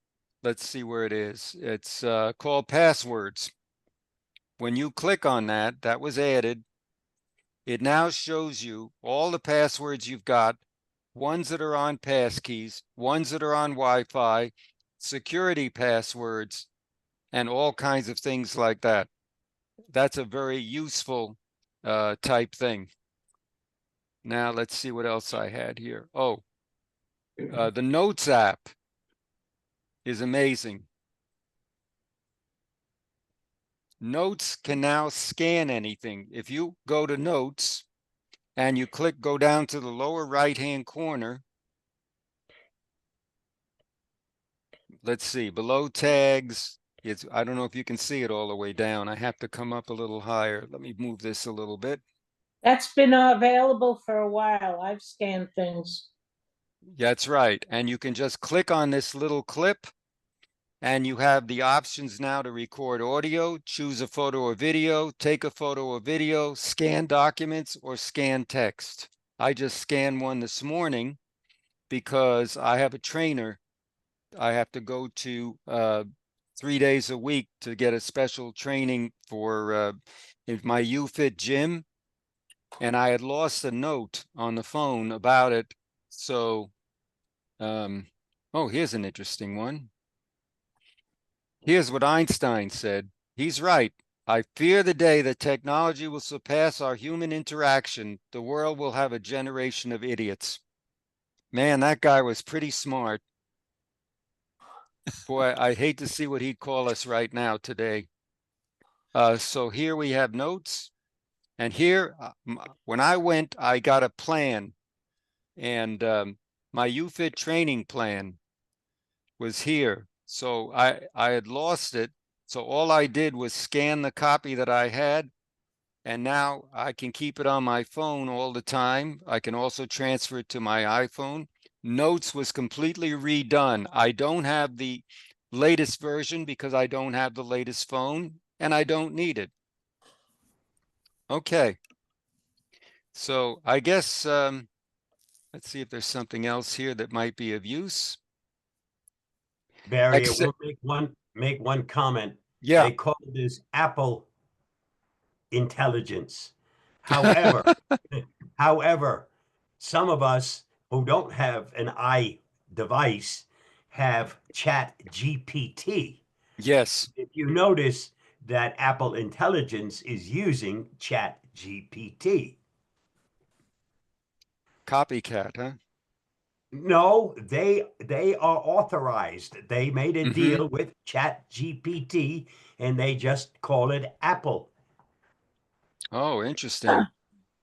Let's see where it is. It's called passwords. When you click on that was added. it now shows you all the passwords you've got, ones that are on passkeys, ones that are on Wi-Fi, security passwords, and all kinds of things like that. That's a very useful type thing. Now let's see what else I had here. Oh, the Notes app is amazing. Notes can now scan anything. If you go to Notes and you go down to the lower right-hand corner, let's see, below tags, I don't know if you can see it all the way down. I have to come up a little higher. Let me move this a little bit. That's been available for a while. I've scanned things. That's right. And you can just click on this little clip and you have the options now to record audio, choose a photo or video, take a photo or video, scan documents, or scan text. I just scanned one this morning because I have a trainer. I have to go to 3 days a week to get a special training for my UFit gym. And I had lost a note on the phone about it. So, oh, here's an interesting one. Here's what Einstein said. He's right. I fear the day that technology will surpass our human interaction. The world will have a generation of idiots. Man, that guy was pretty smart. Boy, I hate to see what he'd call us right now today. So here we have notes. And here, when I went, I got a plan. And my UFit training plan was here. So I had lost it. So all I did was scan the copy that I had. And now I can keep it on my phone all the time. I can also transfer it to my iPhone. Notes was completely redone. I don't have the latest version because I don't have the latest phone and I don't need it. Okay. So I guess, let's see if there's something else here that might be of use. Barry, I will make one comment. Yeah. They call this Apple Intelligence. However, some of us who don't have an device have Chat GPT. Yes. If you notice that Apple Intelligence is using Chat GPT. Copycat, huh? No, they are authorized. They made a deal with Chat GPT and they just call it Apple. Oh, interesting.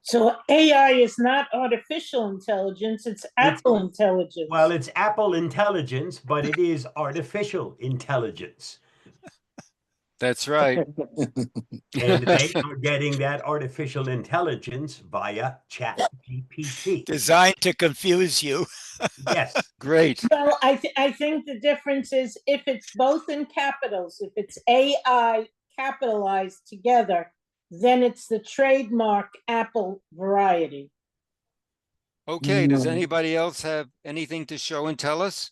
So AI is not artificial intelligence, it's Apple intelligence. Well, it's Apple Intelligence, but it is artificial intelligence. That's right. And they are getting that artificial intelligence via Chat GPT. Designed to confuse you. Yes. Great. Well, I think the difference is if it's both in capitals, if it's AI capitalized together, then it's the trademark Apple variety. Okay, does anybody else have anything to show and tell us?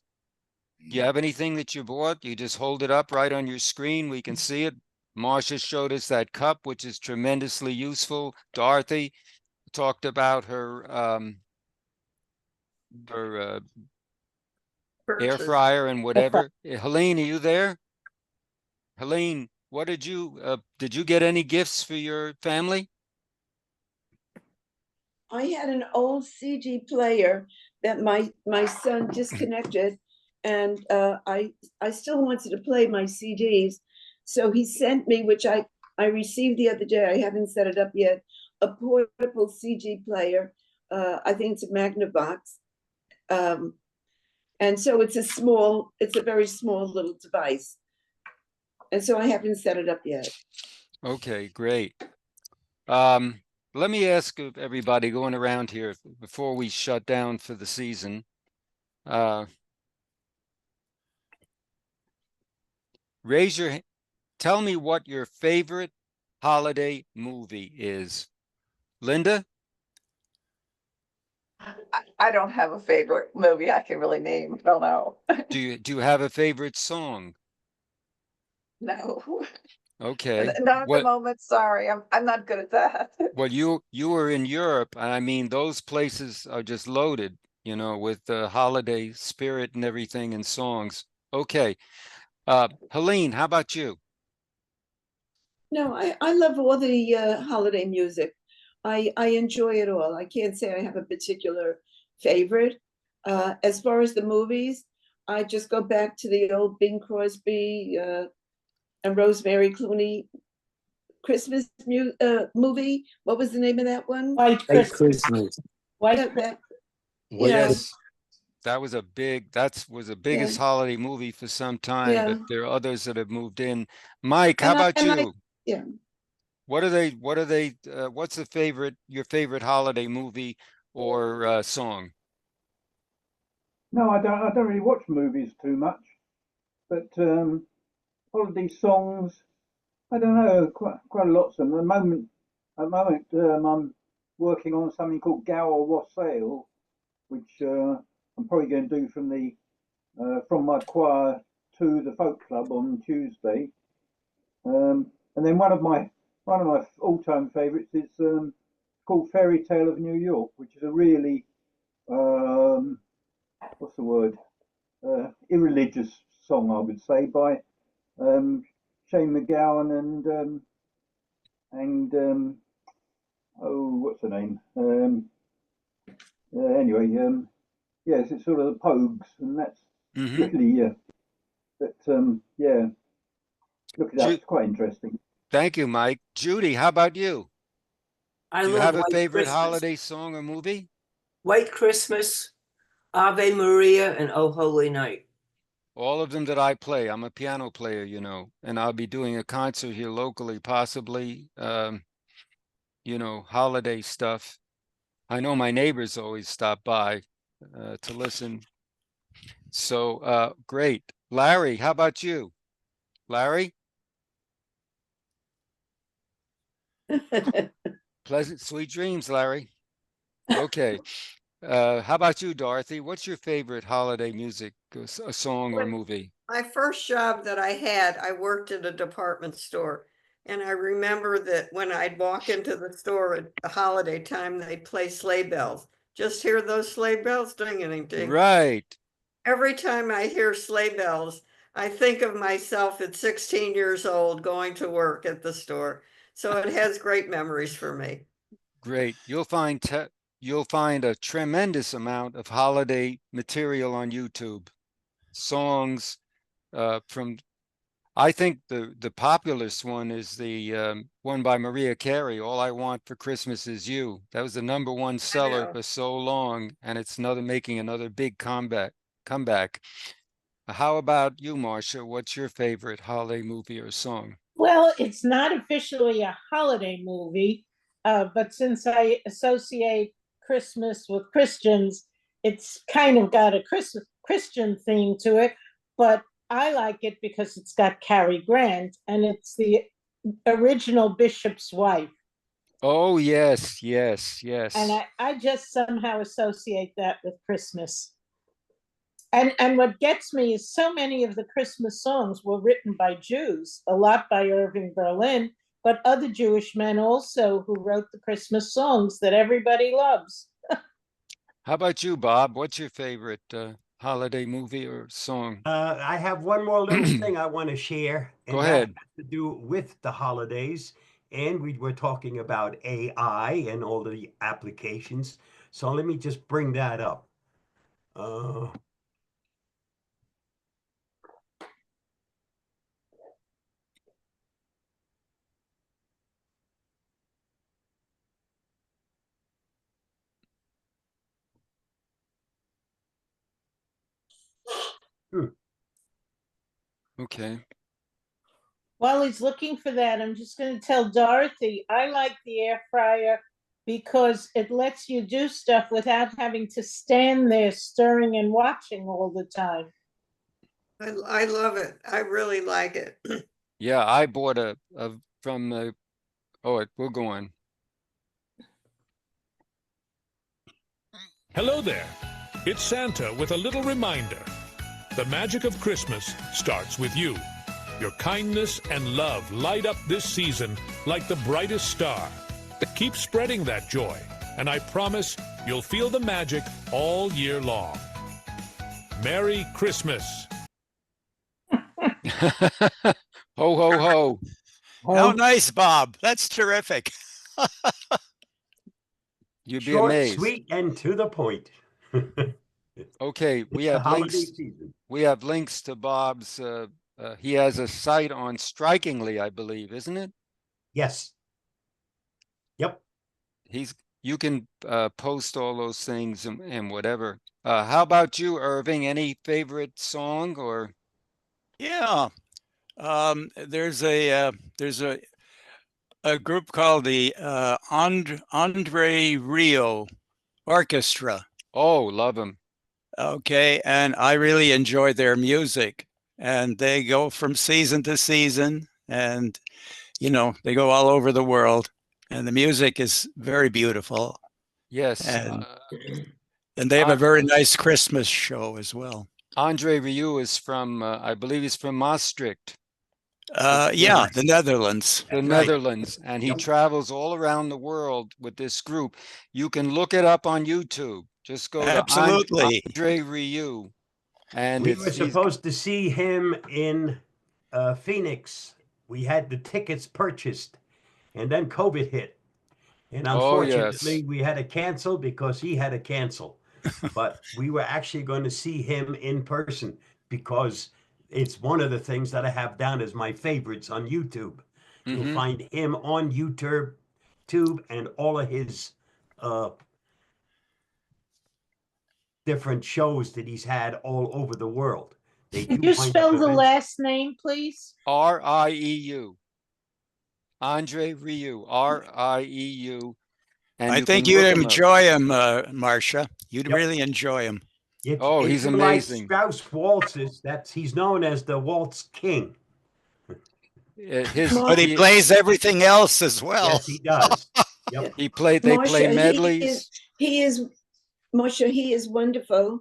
Do you have anything that you bought? You just hold it up right on your screen. We can see it. Marcia showed us that cup, which is tremendously useful. Dorothy talked about her air fryer and whatever. Helene, are you there? Helene, what did you get any gifts for your family? I had an old CD player that my son disconnected, and I still wanted to play my CDs. So he sent me, which I received the other day, I haven't set it up yet, a portable CD player. I think it's a Magnavox. And so it's a very small little device. And so I haven't set it up yet. Okay, great. Let me ask everybody going around here before we shut down for the season. Raise your hand. Tell me what your favorite holiday movie is. Linda? I don't have a favorite movie I can really name. I don't know. Do you have a favorite song? No. Okay. Not at the What, moment, sorry, I'm not good at that. well, you were in Europe, and I mean, those places are just loaded, you know, with the holiday spirit and everything and songs. Okay. Helene, how about you? No, I love all the holiday music. I enjoy it all. I can't say I have a particular favorite. As far as the movies, I just go back to the old Bing Crosby and Rosemary Clooney Christmas movie. What was the name of that one? White White Christmas. Christmas. White Yeah, Christmas. that, you know, Yes. That was the biggest holiday movie for some time, Yeah. but there are others that have moved in. Mike, how And I- about and I- you? yeah. What's your favorite holiday movie or song? No, I don't really watch movies too much, but holiday songs, I don't know, quite a lot of them. At the moment, I'm working on something called Gower Wassail, which I'm probably going to do from my choir to the folk club on Tuesday. And then one of my all-time favourites is called Fairy Tale of New York, which is a really what's the word? Irreligious song, I would say, by Shane MacGowan and oh, what's the name? Anyway, yes, it's sort of the Pogues, and that's really but yeah, look it up. It's quite interesting. Thank you, Mike. Judy, how about you? I Do you love have a White favorite Christmas. holiday song or movie? White Christmas, Ave Maria, and Oh Holy Night. All of them that I play. I'm a piano player, you know, and I'll be doing a concert here locally, possibly, you know, holiday stuff. I know my neighbors always stop by to listen. So great. Larry, how about you? Larry? Pleasant, sweet dreams, Larry. Okay. How about you, Dorothy? What's your favorite holiday music, a song or movie? My first job that I had, I worked at a department store. And I remember that when I'd walk into the store at the holiday time, they'd play sleigh bells. Just hear those sleigh bells ding-a-ding-ding. Right. Every time I hear sleigh bells, I think of myself at 16 years old going to work at the store. So it has great memories for me. Great. You'll find a tremendous amount of holiday material on YouTube. Songs from, I think the popularest one is the one by Maria Carey, All I Want for Christmas Is You. That was the #1 seller for so long, and it's making another big comeback. How about you, Marcia? What's your favorite holiday movie or song? Well, it's not officially a holiday movie, but since I associate Christmas with Christians, it's kind of got a Christian theme to it, but I like it because it's got Cary Grant, and it's the original Bishop's Wife. Oh, yes, yes, yes. And I just somehow associate that with Christmas. And what gets me is so many of the Christmas songs were written by Jews, a lot by Irving Berlin, but other Jewish men also who wrote the Christmas songs that everybody loves. How about you, Bob? What's your favorite holiday movie or song? I have one more little thing I want to share. Go and ahead. that has to do with the holidays. And we were talking about AI and all the applications. So let me just bring that up. Okay. While he's looking for that, I'm just going to tell Dorothy, I like the air fryer because it lets you do stuff without having to stand there stirring and watching all the time. I love it. I really like it. Yeah, I bought from the, we'll go on. Hello there. It's Santa with a little reminder. The magic of Christmas starts with you. Your kindness and love light up this season like the brightest star. Keep spreading that joy, and I promise you'll feel the magic all year long. Merry Christmas. Ho, ho, ho. How nice, Bob. That's terrific. You'd be Short, amazed. sweet, and to the point. Okay, we The have holiday links. season. We have links to Bob's. He has a site on Strikingly, I believe, isn't it? Yes. Yep. You can post all those things and whatever. How about you, Irving? Any favorite song or? Yeah. There's a group called the Andre Rio Orchestra. Oh, love them. Okay, and I really enjoy their music, and they go from season to season, and you know, they go all over the world, and the music is very beautiful. Yes. And they have a very nice Christmas show as well. Andre Rieu is from, I believe he's from Maastricht. Yeah, the Netherlands. The Netherlands, and he travels all around the world with this group. You can look it up on YouTube. Just go to Andre Rieu. And we were supposed to see him in Phoenix. We had the tickets purchased, and then COVID hit. And unfortunately, we had to cancel because he had to cancel. But we were actually going to see him in person because it's one of the things that I have down as my favorites on YouTube. You'll find him on YouTube and all of his different shows that he's had all over the world. Can you spell the last name, please? R-I-E-U. Andre Rieu. R-I-E-U. And I think you'd enjoy him, Marcia. You'd really enjoy him. He's amazing. Like Strauss waltzes, he's known as the Waltz King. But he plays everything else as well. Yes, he does. Yep. They play medleys. Marcia, he is wonderful.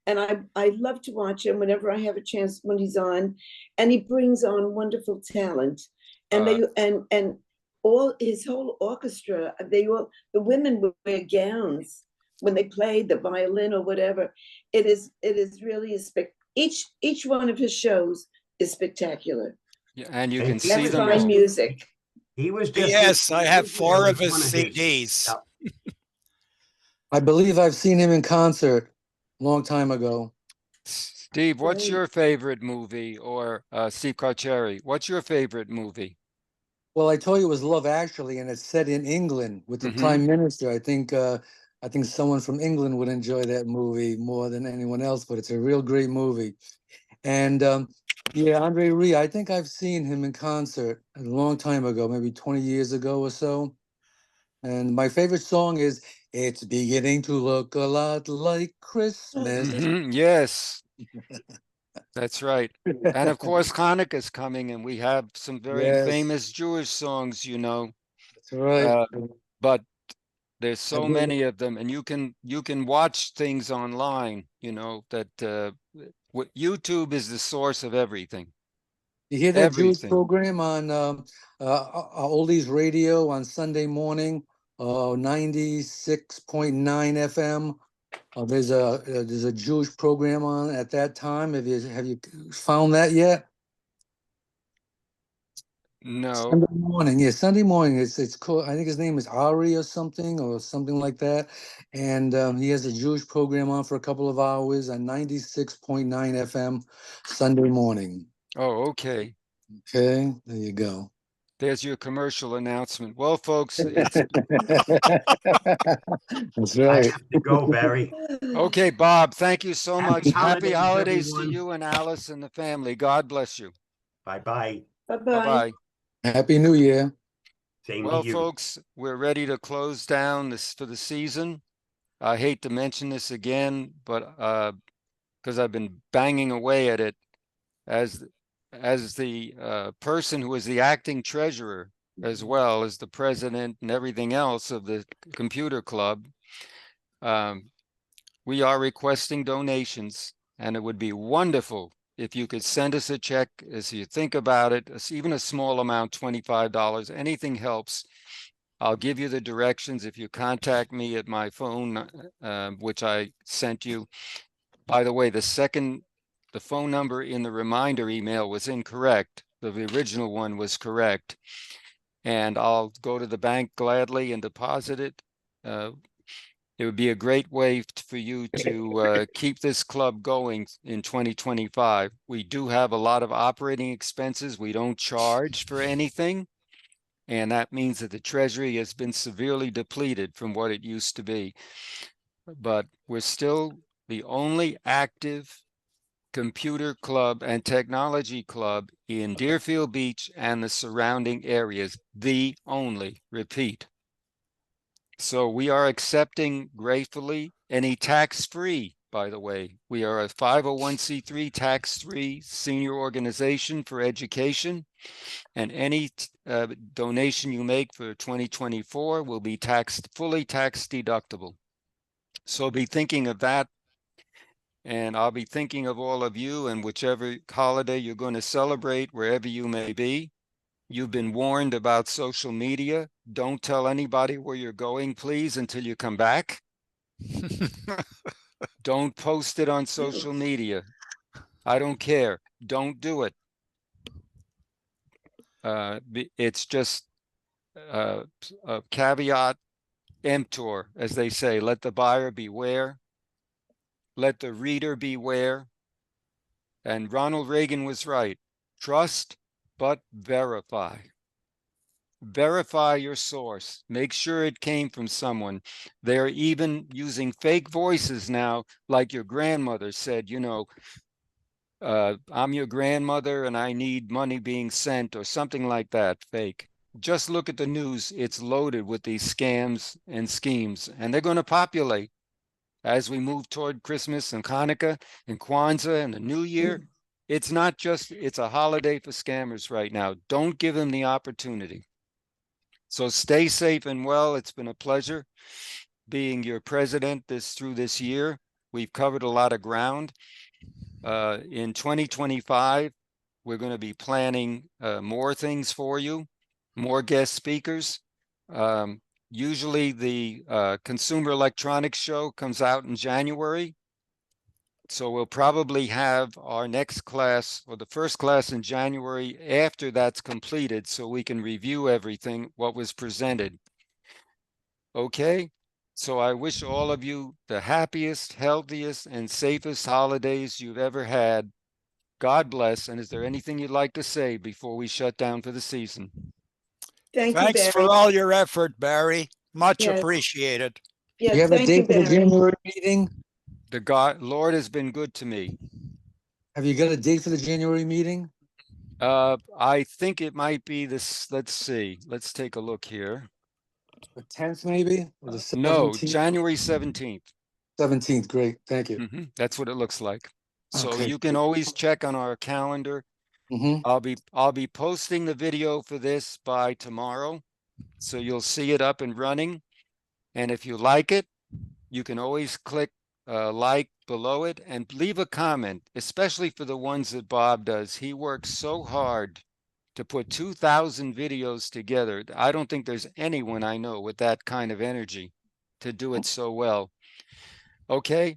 And I love to watch him whenever I have a chance when he's on. And he brings on wonderful talent. And and all his whole orchestra, the women wear gowns when they play the violin or whatever. It is really each one of his shows is spectacular. Yeah, and you can see them. Fine music. He was just yes, I have 4 of his CDs. I believe I've seen him in concert a long time ago. Steve, what's your favorite movie? Or Steve Carcieri, what's your favorite movie? Well, I told you it was Love Actually, and it's set in England with the Prime Minister. I think someone from England would enjoy that movie more than anyone else, but it's a real great movie. And yeah, Andre Rieu, I think I've seen him in concert a long time ago, maybe 20 years ago or so. And my favorite song is "It's Beginning to Look a Lot Like Christmas." Yes. That's right. And of course, Hanukkah's coming, and we have some very famous Jewish songs, you know. That's right. But there's so many of them, and you can watch things online, you know, that YouTube is the source of everything. You hear that Jewish program on Oldies Radio on Sunday morning, 96.9 FM. There's a Jewish program on at that time. Have you found that yet? No. Sunday morning, yeah, Sunday morning. It's called, I think his name is Ari or something like that. And he has a Jewish program on for a couple of hours on 96.9 FM Sunday morning. Oh, okay. Okay, there you go. There's your commercial announcement. Well, folks, That's right. I have to go, Barry. Okay, Bob, thank you so much. Happy holidays to everyone. you and Alice and the family. God bless you. Bye-bye. Bye-bye. Happy New Year. Same Well, to you. folks, we're ready to close down this for the season. I hate to mention this again, but because I've been banging away at it as the person who is the acting treasurer, as well as the president and everything else of the computer club, we are requesting donations, and it would be wonderful if you could send us a check as you think about it, even a small amount, $25, anything helps. I'll give you the directions if you contact me at my phone, which I sent you. By the way, the phone number in the reminder email was incorrect. The original one was correct. And I'll go to the bank gladly and deposit it. It would be a great way for you to keep this club going in 2025. We do have a lot of operating expenses. We don't charge for anything. And that means that the treasury has been severely depleted from what it used to be. But we're still the only active computer club and technology club in Deerfield Beach and the surrounding areas. The only, repeat. So we are accepting gratefully any tax-free, by the way. We are a 501c3 tax-free senior organization for education, and any donation you make for 2024 will be fully tax deductible. So be thinking of that, and I'll be thinking of all of you and whichever holiday you're going to celebrate, wherever you may be. You've been warned about social media. Don't tell anybody where you're going, please, until you come back. Don't post it on social media. I don't care. Don't do it. It's just a caveat emptor, as they say. Let the buyer beware. Let the reader beware. And Ronald Reagan was right. Trust, but verify. Verify your source. Make sure it came from someone. They're even using fake voices now, like your grandmother said, you know, I'm your grandmother and I need money being sent, or something like that, fake. Just look at the news. It's loaded with these scams and schemes, and they're going to populate as we move toward Christmas and Hanukkah and Kwanzaa and the New Year. It's not just, it's a holiday for scammers right now. Don't give them the opportunity. So stay safe and well. It's been a pleasure being your president through this year. We've covered a lot of ground. In 2025, we're going to be planning more things for you, more guest speakers. Usually the Consumer Electronics Show comes out in January. So we'll probably have our next class, or the first class in January, after that's completed, so we can review everything, what was presented. Okay, so I wish all of you the happiest, healthiest, and safest holidays you've ever had. God bless. And is there anything you'd like to say before we shut down for the season? Thanks for all your effort, Barry. Much appreciated. Do you have a date for the January meeting? The Lord has been good to me. Have you got a date for the January meeting? I think it might be this. Let's see. Let's take a look here. The 10th, maybe? Or the 17th? No, January 17th. 17th, great. Thank you. That's what it looks like. So Okay. you can always check on our calendar. I'll be posting the video for this by tomorrow, so you'll see it up and running. And if you like it, you can always click like below it and leave a comment, especially for the ones that Bob does. He works so hard to put 2,000 videos together. I don't think there's anyone I know with that kind of energy to do it so well. Okay.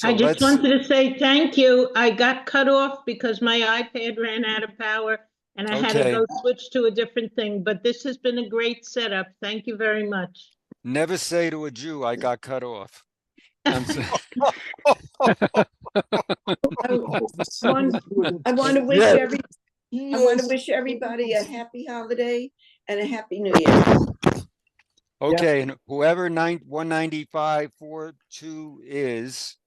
I just wanted to say thank you. I got cut off because my iPad ran out of power and I had to go switch to a different thing, but this has been a great setup. Thank you very much. Never say to a Jew, I got cut off. I'm I want to wish everybody a happy holiday and a happy New Year. Okay, and whoever 19542 is,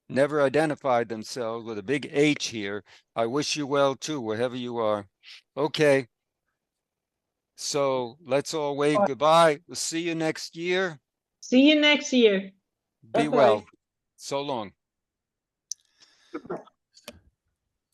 never identified themselves with a big H here. I wish you well too, wherever you are. Okay. So let's all wave goodbye. We'll see you next year. See you next year. Be well. So long.